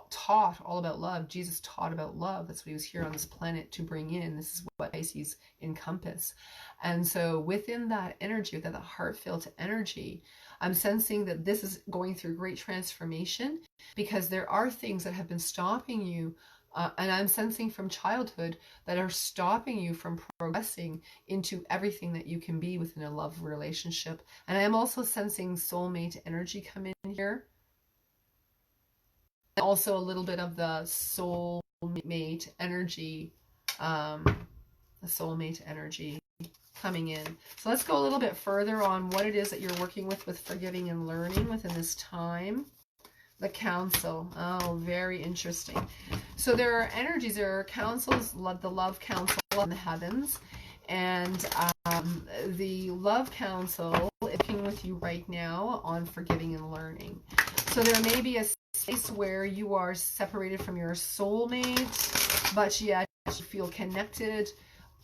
taught all about love. Jesus taught about love. That's what he was here on this planet to bring in. This is what Pisces encompass. And so within that energy, within that heart-filled energy, I'm sensing that this is going through great transformation, because there are things that have been stopping you, and I'm sensing from childhood, that are stopping you from progressing into everything that you can be within a love relationship. And I'm also sensing soulmate energy come in here. And also a little bit of the soulmate energy, coming in. So let's go a little bit further on what it is that you're working with forgiving and learning within this time. The council. Oh, very interesting. So there are energies, there are councils, the love council in the heavens, and the love council is working with you right now on forgiving and learning. So there may be a space where you are separated from your soulmate, but yet you feel connected.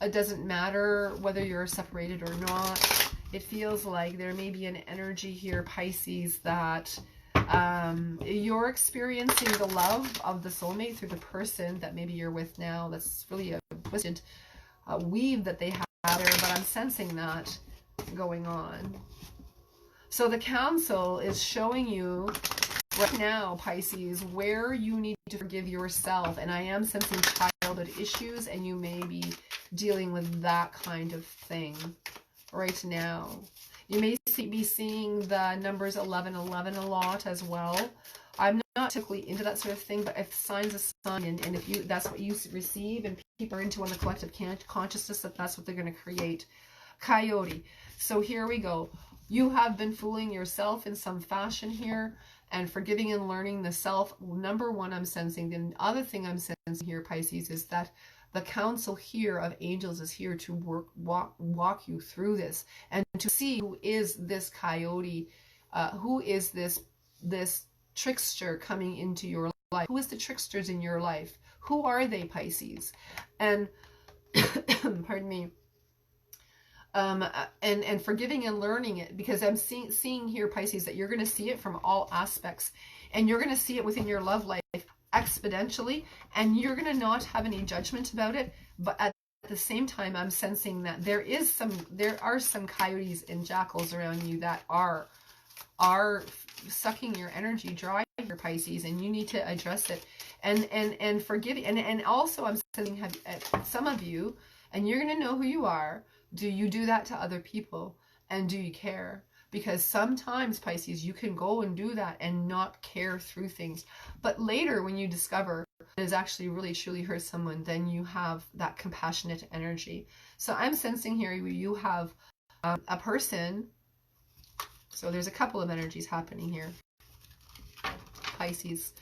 It doesn't matter whether you're separated or not. It feels like there may be an energy here, Pisces, that you're experiencing the love of the soulmate through the person that maybe you're with now. That's really a twisted weave that they have there, but I'm sensing that going on. So the council is showing you right now, Pisces, where you need to forgive yourself. And I am sensing childhood issues, and you may be dealing with that kind of thing right now. You may be seeing the numbers 1111 a lot as well. I'm not not typically into that sort of thing, but if signs of sun, and if you, that's what you receive, and people are into on the collective consciousness, that's what they're going to create. Coyote. So here we go. You have been fooling yourself in some fashion here, and forgiving and learning the self. Number one, I'm sensing. The other thing I'm sensing here, Pisces, is that the council here of angels is here to walk you through this, and to see who is this coyote, who is this trickster coming into your life. Who is the tricksters in your life? Who are they, Pisces? And pardon me. And forgiving and learning it, because I'm seeing here, Pisces, that you're going to see it from all aspects, and you're going to see it within your love life exponentially, and you're going to not have any judgment about it. But at the same time, I'm sensing that there are some coyotes and jackals around you that are sucking your energy dry, your Pisces, and you need to address it and forgive. And also I'm sensing some of you, and you're going to know who you are. Do you do that to other people? And do you care? Because sometimes, Pisces, you can go and do that and not care through things. But later, when you discover it has actually really truly hurt someone, then you have that compassionate energy. So I'm sensing here you have a person. So there's a couple of energies happening here, Pisces.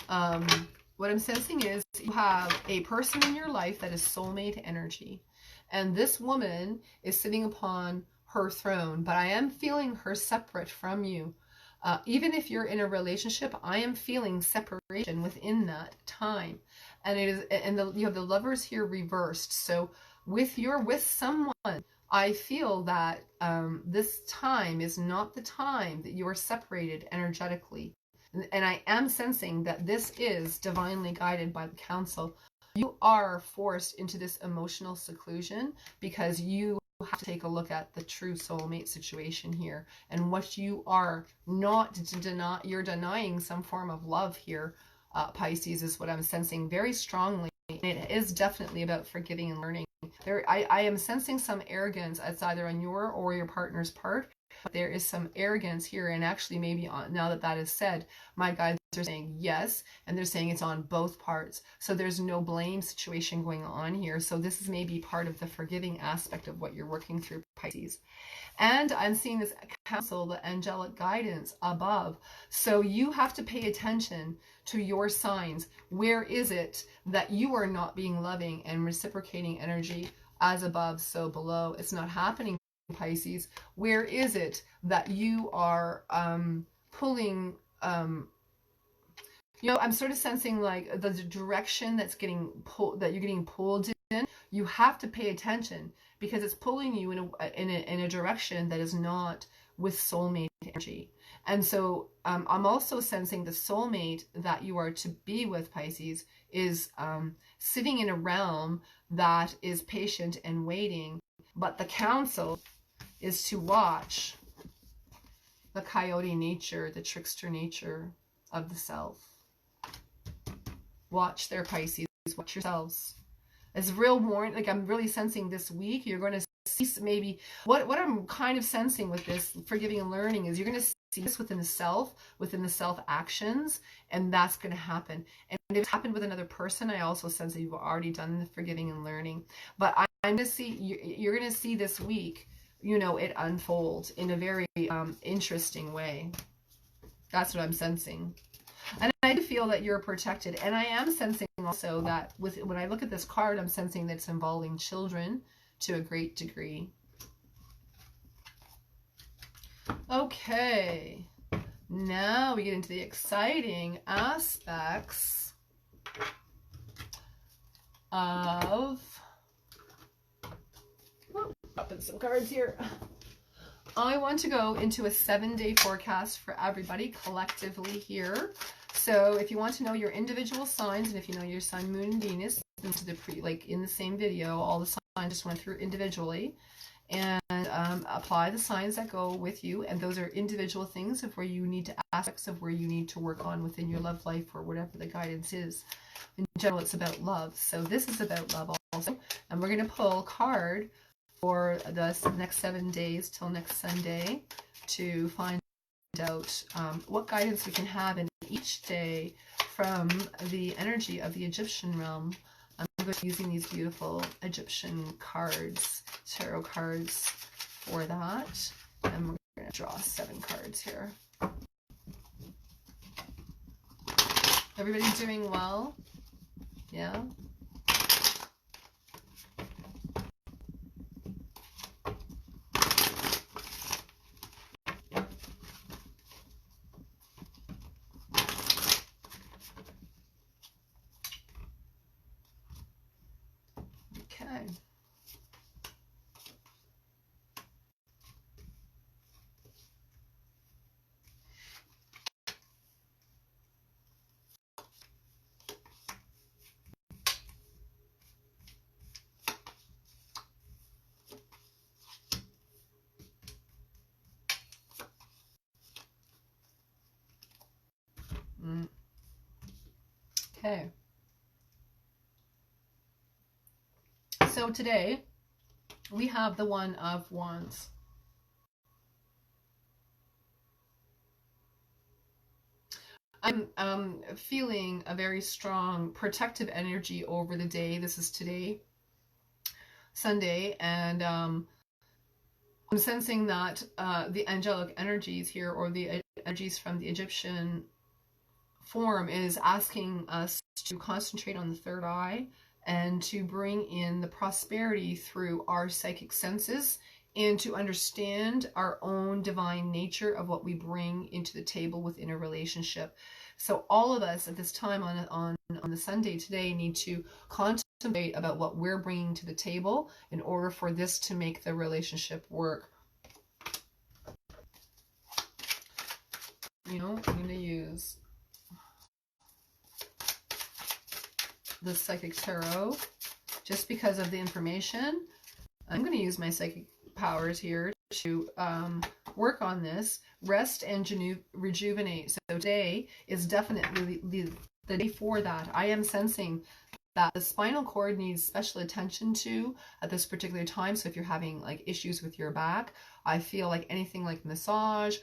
What I'm sensing is you have a person in your life that is soulmate energy. And this woman is sitting upon her throne, but I am feeling her separate from you. Even if you're in a relationship, I am feeling separation within that time. And you have the Lovers here reversed. So with someone, I feel that this time is not the time that you are separated energetically. And I am sensing that this is divinely guided by the council. You are forced into this emotional seclusion because you have to take a look at the true soulmate situation here, and what you are not you're denying some form of love here, Pisces, is what I'm sensing very strongly. It is definitely about forgiving and learning. I am sensing some arrogance. It's either on your or your partner's part. There is some arrogance here, and actually maybe now that is said, my guides are saying yes, and they're saying it's on both parts. So there's no blame situation going on here. So this is maybe part of the forgiving aspect of what you're working through, Pisces. And I'm seeing this council, the angelic guidance above. So you have to pay attention to your signs. Where is it that you are not being loving and reciprocating energy? As above, so below. It's not happening, Pisces. Where is it that you are pulling, I'm sort of sensing like the direction that's getting pulled, that you're getting pulled in. You have to pay attention because it's pulling you in a direction that is not with soulmate energy. And so I'm also sensing the soulmate that you are to be with, Pisces, is sitting in a realm that is patient and waiting, but the council is to watch the coyote nature, the trickster nature of the self. Watch their, Pisces. Watch yourselves. It's real warning. Like, I'm really sensing this week you're going to see maybe what I'm kind of sensing with this forgiving and learning is you're going to see this within the self actions, and that's going to happen. And if it's happened with another person, I also sense that you've already done the forgiving and learning. But I'm going to see you're going to see this week, it unfolds in a very interesting way. That's what I'm sensing. And I do feel that you're protected. And I am sensing also that when I look at this card, I'm sensing that it's involving children to a great degree. Okay. Now we get into the exciting aspects of... Dropping some cards here. I want to go into a 7-day forecast for everybody collectively here. So if you want to know your individual signs, and if you know your sun, moon, and Venus, into the in the same video, all the signs just went through individually, and apply the signs that go with you. And those are individual things of where you need to aspects of where you need to work on within your love life or whatever the guidance is. In general, it's about love. So this is about love also. And we're going to pull a card for the next 7 days till next Sunday to find out what guidance we can have in each day from the energy of the Egyptian realm. I'm going to be using these beautiful Egyptian cards, tarot cards for that. And we're going to draw 7 cards here. Everybody doing well? Yeah? Okay. Okay. So today we have the One of Wands. I'm feeling a very strong protective energy over the day. This is today, Sunday, and I'm sensing that the angelic energies here, or the energies from the Egyptian form, is asking us to concentrate on the third eye and to bring in the prosperity through our psychic senses and to understand our own divine nature of what we bring into the table within a relationship. So all of us at this time on the Sunday today need to contemplate about what we're bringing to the table in order for this to make the relationship work. You know, I'm going to use the Psychic Tarot just because of the information. I'm going to use my psychic powers here to work on this, rest and rejuvenate. So today is definitely the day for that. I am sensing that the spinal cord needs special attention to at this particular time. So if you're having like issues with your back, I feel like anything like massage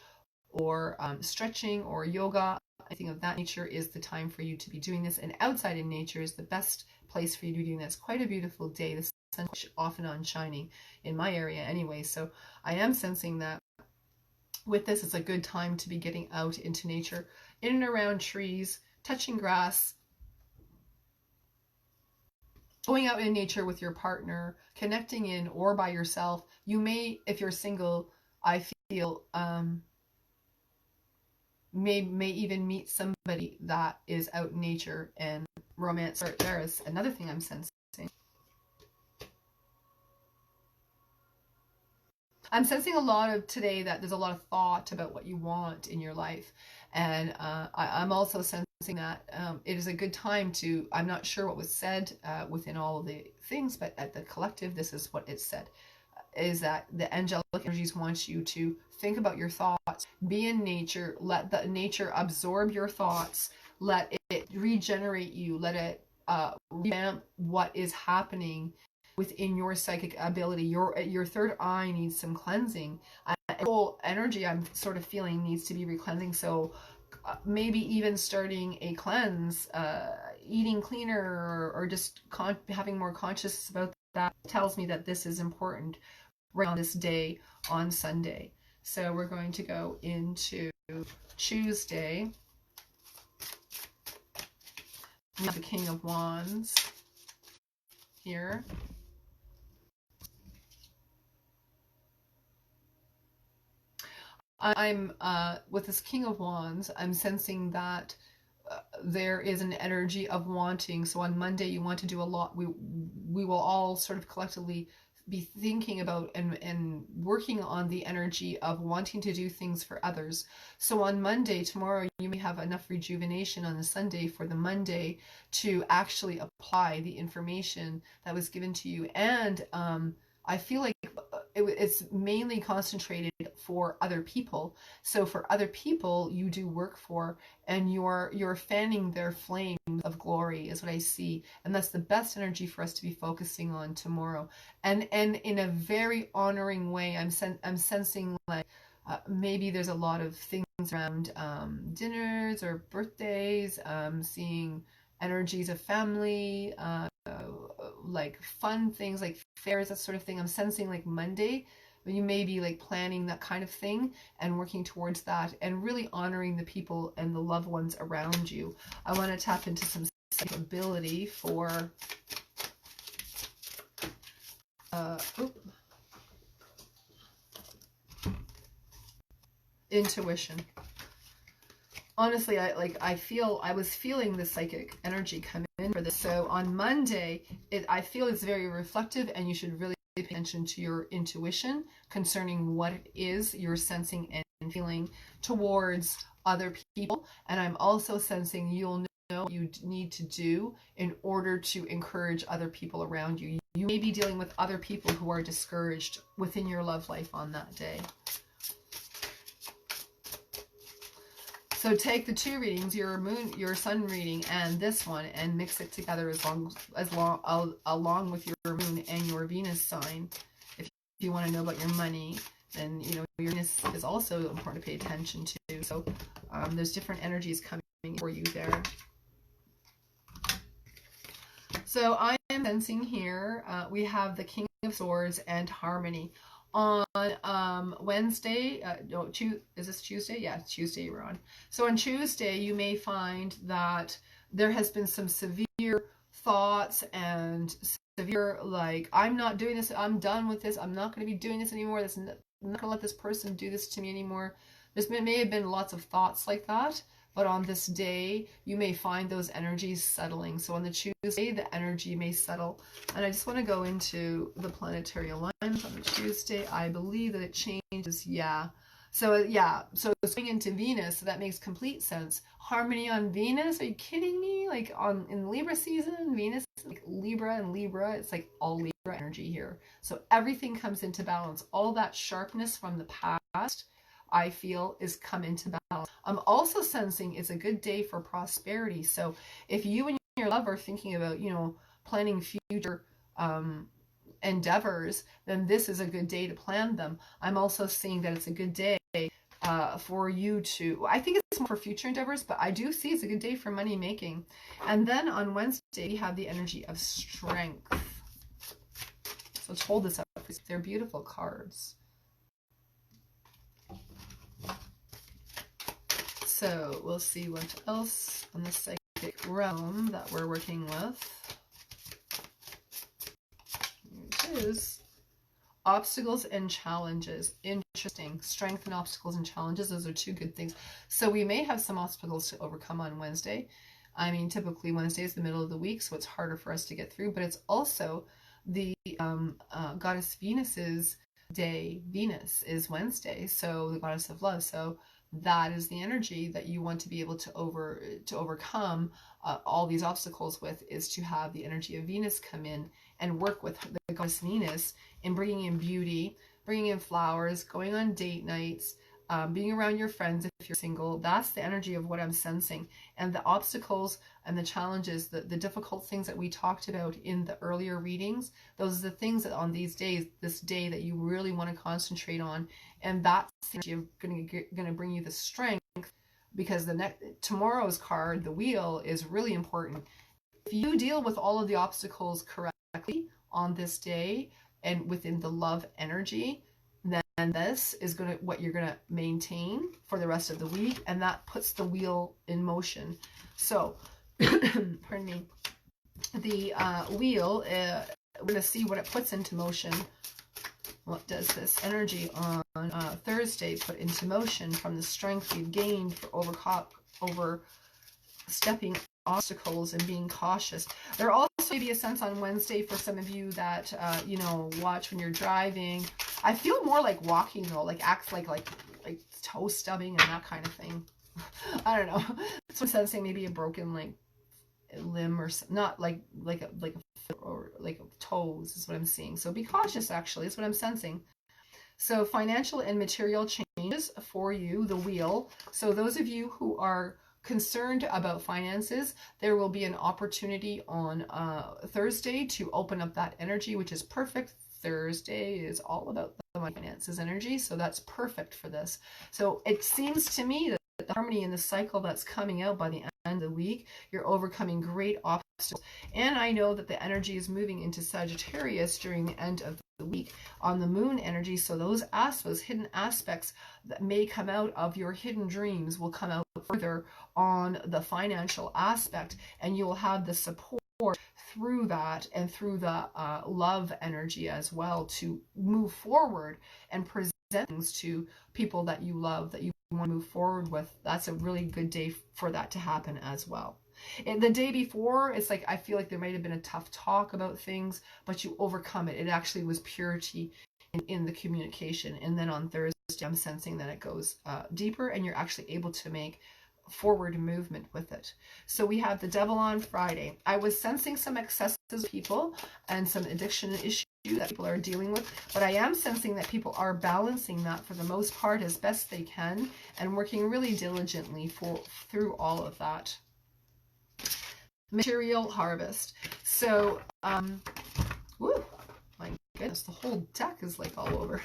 or stretching or yoga, anything of that nature, is the time for you to be doing this. And outside in nature is the best place for you to be doing this. Quite a beautiful day. The sun is off and on shining in my area anyway. So I am sensing that with this, it's a good time to be getting out into nature, in and around trees, touching grass, going out in nature with your partner, connecting in or by yourself. You may, if you're single, I feel, may even meet somebody that is out in nature and romance. There is another thing I'm sensing. I'm sensing a lot of today that there's a lot of thought about what you want in your life. And I'm also sensing that it is a good time to, I'm not sure what was said within all of the things, but at the collective, this is what it said, is that the angelic energies want you to think about your thoughts, be in nature, let the nature absorb your thoughts, let it regenerate you, let it revamp what is happening within your psychic ability. Your third eye needs some cleansing. The whole energy I'm sort of feeling needs to be re-cleansing. So maybe even starting a cleanse, eating cleaner, or just having more consciousness about that tells me that this is important right on this day on Sunday. So we're going to go into Tuesday. We have the King of Wands here. I'm with this King of Wands, I'm sensing that there is an energy of wanting. So on Monday you want to do a lot. We will all sort of collectively be thinking about and working on the energy of wanting to do things for others. So on Monday, tomorrow, you may have enough rejuvenation on the Sunday for the Monday to actually apply the information that was given to you. And I feel like it's mainly concentrated for other people. So for other people you do work for, and you're fanning their flame of glory is what I see. And that's the best energy for us to be focusing on tomorrow. And in a very honoring way, I'm sensing like maybe there's a lot of things around dinners or birthdays, seeing energies of family, like fun things like fairs, that sort of thing. I'm sensing like Monday, you may be like planning that kind of thing and working towards that and really honoring the people and the loved ones around you. I want to tap into some ability for intuition. Honestly, I was feeling the psychic energy come in for this. So on Monday, I feel it's very reflective, and you should really pay attention to your intuition concerning what it is you're sensing and feeling towards other people. And I'm also sensing you'll know what you need to do in order to encourage other people around you. You may be dealing with other people who are discouraged within your love life on that day. So take the two readings, your sun reading and this one, and mix it together along with your moon and your Venus sign. If you want to know about your money, then your Venus is also important to pay attention to. So there's different energies coming for you there. So I am sensing here we have the King of Swords and Harmony. On Wednesday, is this Tuesday? Yeah, Tuesday we're on. So on Tuesday, you may find that there has been some severe thoughts and severe, like, I'm not doing this, I'm done with this, I'm not going to be doing this anymore, I'm not going to let this person do this to me anymore. May have been lots of thoughts like that, but on this day, you may find those energies settling. So on the Tuesday, the energy may settle. And I just want to go into the planetary alignments on the Tuesday. I believe that it changes, yeah. So it's going into Venus, so that makes complete sense. Harmony on Venus, are you kidding me? Like in Libra season, Venus, like Libra and Libra, it's like all Libra energy here. So everything comes into balance. All that sharpness from the past, I feel, is come into balance. I'm also sensing it's a good day for prosperity. So if you and your lover are thinking about, planning future endeavors, then this is a good day to plan them. I'm also seeing that it's a good day for you to, I think it's more for future endeavors, but I do see it's a good day for money making. And then on Wednesday, we have the energy of strength. So let's hold this up. They're beautiful cards. So we'll see what else on the psychic realm that we're working with. Here it is. Obstacles and challenges. Interesting. Strength and obstacles and challenges. Those are two good things. So we may have some obstacles to overcome on Wednesday. I mean, typically Wednesday is the middle of the week, so it's harder for us to get through. But it's also the goddess Venus's day. Venus is Wednesday, so the goddess of love. So that is the energy that you want to be able to overcome all these obstacles with, is to have the energy of Venus come in and work with the goddess Venus in bringing in beauty, bringing in flowers, going on date nights, being around your friends if you're single. That's the energy of what I'm sensing. And the obstacles and the challenges, the difficult things that we talked about in the earlier readings, those are the things that on this day that you really want to concentrate on. And that's the energy going to bring you the strength, because tomorrow's card, the wheel, is really important. If you deal with all of the obstacles correctly on this day and within the love energy, then this is what you're going to maintain for the rest of the week, and that puts the wheel in motion. So, pardon me, the wheel, we're going to see what it puts into motion. What does this energy on Thursday put into motion from the strength you've gained for overstepping obstacles and being cautious? There also may be a sense on Wednesday for some of you that watch when you're driving. I feel more like walking though, like acts like toe stubbing and that kind of thing. I don't know. So I'm sensing maybe a broken limb, or not like a or like toes is what I'm seeing. So be cautious, actually, is what I'm sensing. So financial and material changes for you, the wheel. So those of you who are concerned about finances, there will be an opportunity on Thursday to open up that energy, which is perfect. Thursday is all about the money finances energy, so that's perfect for this. So it seems to me that the harmony in the cycle that's coming out by the end of the week, you're overcoming great obstacles. And I know that the energy is moving into Sagittarius during the end of the week on the moon energy, so those aspects, hidden aspects that may come out of your hidden dreams will come out further on the financial aspect, and you will have the support through that and through the love energy as well to move forward and present things to people that you love, that you want to move forward with. That's a really good day for that to happen as well. And the day before, it's like I feel like there might have been a tough talk about things, but you overcome it. It actually was purity in the communication. And then on Thursday, I'm sensing that it goes deeper, and you're actually able to make forward movement with it. So we have the Devil on Friday. I was sensing some excesses of people and some addiction issues that people are dealing with, but I am sensing that people are balancing that for the most part as best they can and working really diligently through all of that. Material harvest. So, woo, my goodness, the whole deck is like all over.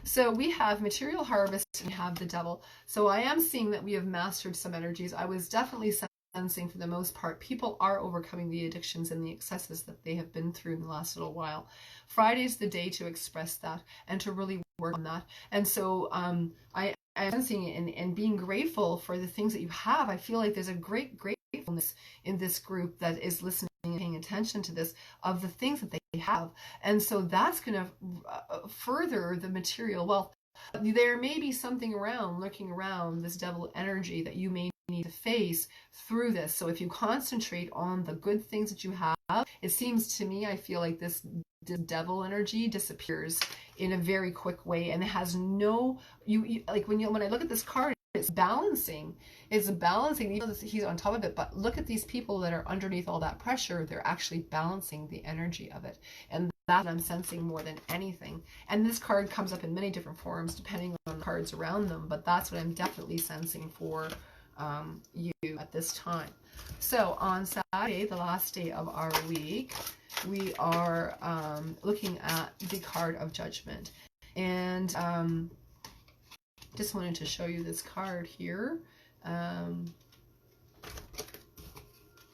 So we have material harvest and we have the Devil. So I am seeing that we have mastered some energies. I was definitely sensing for the most part, people are overcoming the addictions and the excesses that they have been through in the last little while. Friday's the day to express that and to really work on that. And so I'm sensing it and being grateful for the things that you have. I feel like there's a great gratefulness in this group that is listening and paying attention to this, of the things that they have. And so that's going to further the material wealth. There may be something lurking around this Devil energy that you may need to face through this. So if you concentrate on the good things that you have, it seems to me, I feel like this Devil energy disappears in a very quick way, and it has no, like when I look at this card, it's balancing, even though he's on top of it, but look at these people that are underneath all that pressure. They're actually balancing the energy of it, and that I'm sensing more than anything. And this card comes up in many different forms depending on the cards around them, but that's what I'm definitely sensing for you at this time. So on Saturday, the last day of our week, we are looking at the card of Judgment, and just wanted to show you this card here.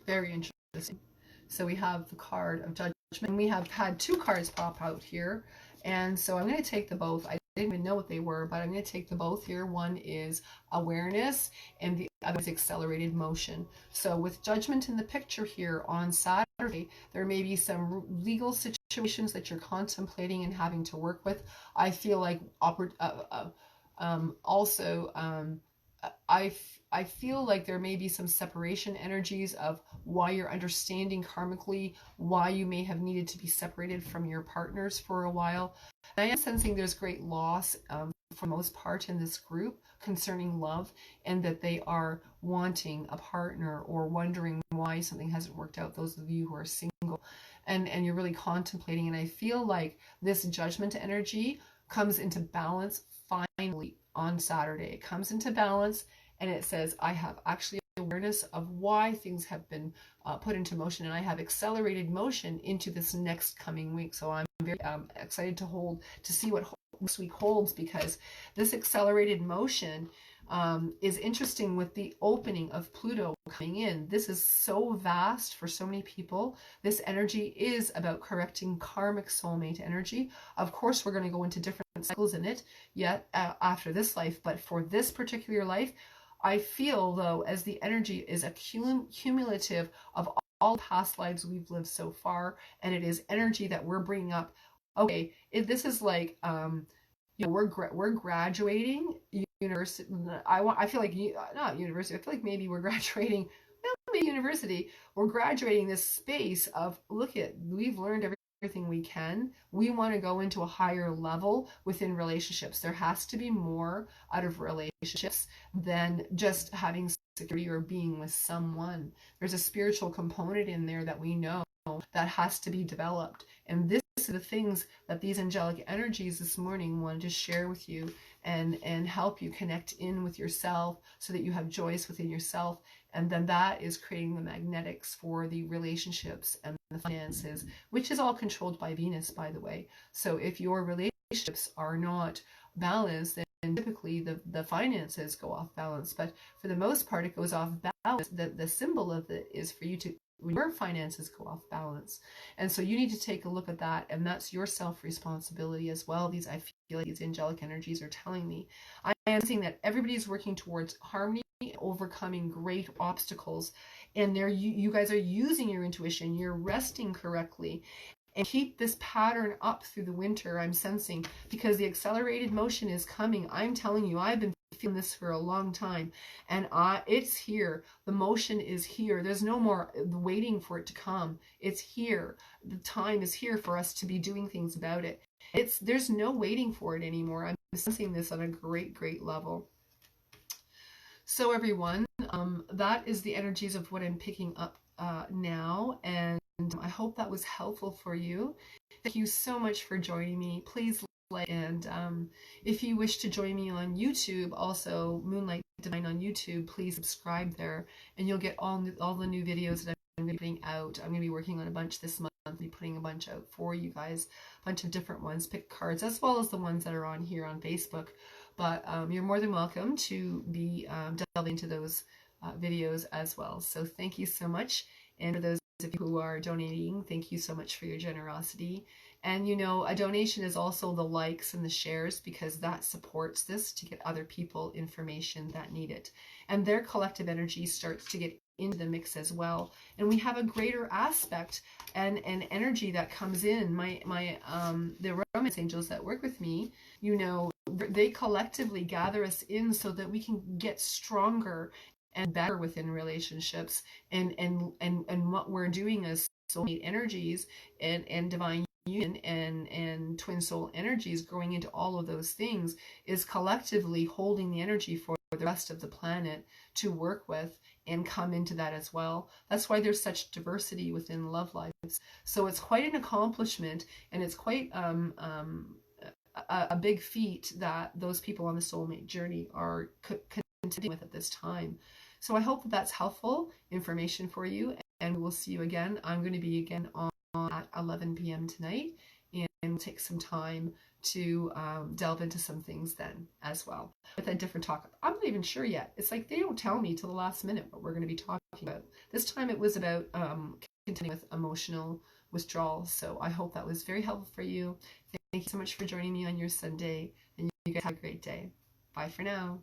Very interesting. So we have the card of Judgment, and we have had two cards pop out here, and so I'm going to take the both. I didn't even know what they were, but I'm going to take the both here. One is awareness and the other is accelerated motion. So with Judgment in the picture here on Saturday, there may be some legal situations that you're contemplating and having to work with. I feel like I feel like there may be some separation energies of why you're understanding karmically why you may have needed to be separated from your partners for a while. I am sensing there's great loss for the most part in this group concerning love, and that they are wanting a partner or wondering why something hasn't worked out, those of you who are single, and you're really contemplating. And I feel like this Judgment energy comes into balance finally on Saturday. It comes into balance, and it says, I have actually awareness of why things have been put into motion, and I have accelerated motion into this next coming week. So I'm very excited to see what this week holds, because this accelerated motion is interesting with the opening of Pluto coming in. This is so vast for so many people. This energy is about correcting karmic soulmate energy. Of course, we're going to go into different cycles in it yet after this life, but for this particular life, I feel though, as the energy is a cumulative of all past lives we've lived so far, and it is energy that we're bringing up. Okay, this is like we're graduating university. I feel like not university. I feel like maybe we're graduating. Well, maybe university. We're graduating this space of we've learned everything we can. We want to go into a higher level within relationships. There has to be more out of relationships than just having security or being with someone. There's a spiritual component in there that we know that has to be developed, and this are the things that these angelic energies this morning wanted to share with you and help you connect in with yourself, so that you have joys within yourself, and then that is creating the magnetics for the relationships and the finances, which is all controlled by Venus, by the way. So if your relationships are not balanced, then typically the finances go off balance. But for the most part, it goes off balance. The symbol of it is for you to, when your finances go off balance. And so you need to take a look at that, and that's your self-responsibility as well. These, I feel like these angelic energies are telling me. I am seeing that everybody's working towards harmony, overcoming great obstacles, and you guys are using your intuition, you're resting correctly, and keep this pattern up through the winter. I'm sensing, because the accelerated motion is coming. I'm telling you, I've been feeling this for a long time, and it's here. The motion is here. There's no more waiting for it to come. It's here. The time is here for us to be doing things about it. There's no waiting for it anymore. I'm sensing this on a great level. So everyone, that is the energies of what I'm picking up now, and I hope that was helpful for you. Thank you so much for joining me. Please like, and if you wish to join me on YouTube, also MoonLight Divine on YouTube, please subscribe there, and you'll get all the new videos that I'm going to be putting out. I'm going to be working on a bunch this month. I'll be putting a bunch out for you guys, a bunch of different ones, pick cards, as well as the ones that are on here on Facebook. But you're more than welcome to be delving into those videos as well. So thank you so much. And for those of you who are donating, thank you so much for your generosity. And you know, a donation is also the likes and the shares, because that supports this to get other people information that need it. And their collective energy starts to get into the mix as well. And we have a greater aspect and energy that comes in. The romance angels that work with me, you know, they collectively gather us in so that we can get stronger and better within relationships, and what we're doing as soulmate energies and divine union and twin soul energies, growing into all of those things, is collectively holding the energy for the rest of the planet to work with and come into that as well. That's why there's such diversity within love lives. So it's quite an accomplishment, and it's quite a big feat that those people on the soulmate journey are continuing with at this time. So I hope that that's helpful information for you, and we'll see you again. I'm going to be again on at 11 p.m. tonight, and we'll take some time to delve into some things then as well with a different topic. I'm not even sure yet. It's like they don't tell me till the last minute what we're going to be talking about. This time it was about continuing with emotional withdrawal. So I hope that was very helpful for you. Thank you so much for joining me on your Sunday, and you guys have a great day. Bye for now.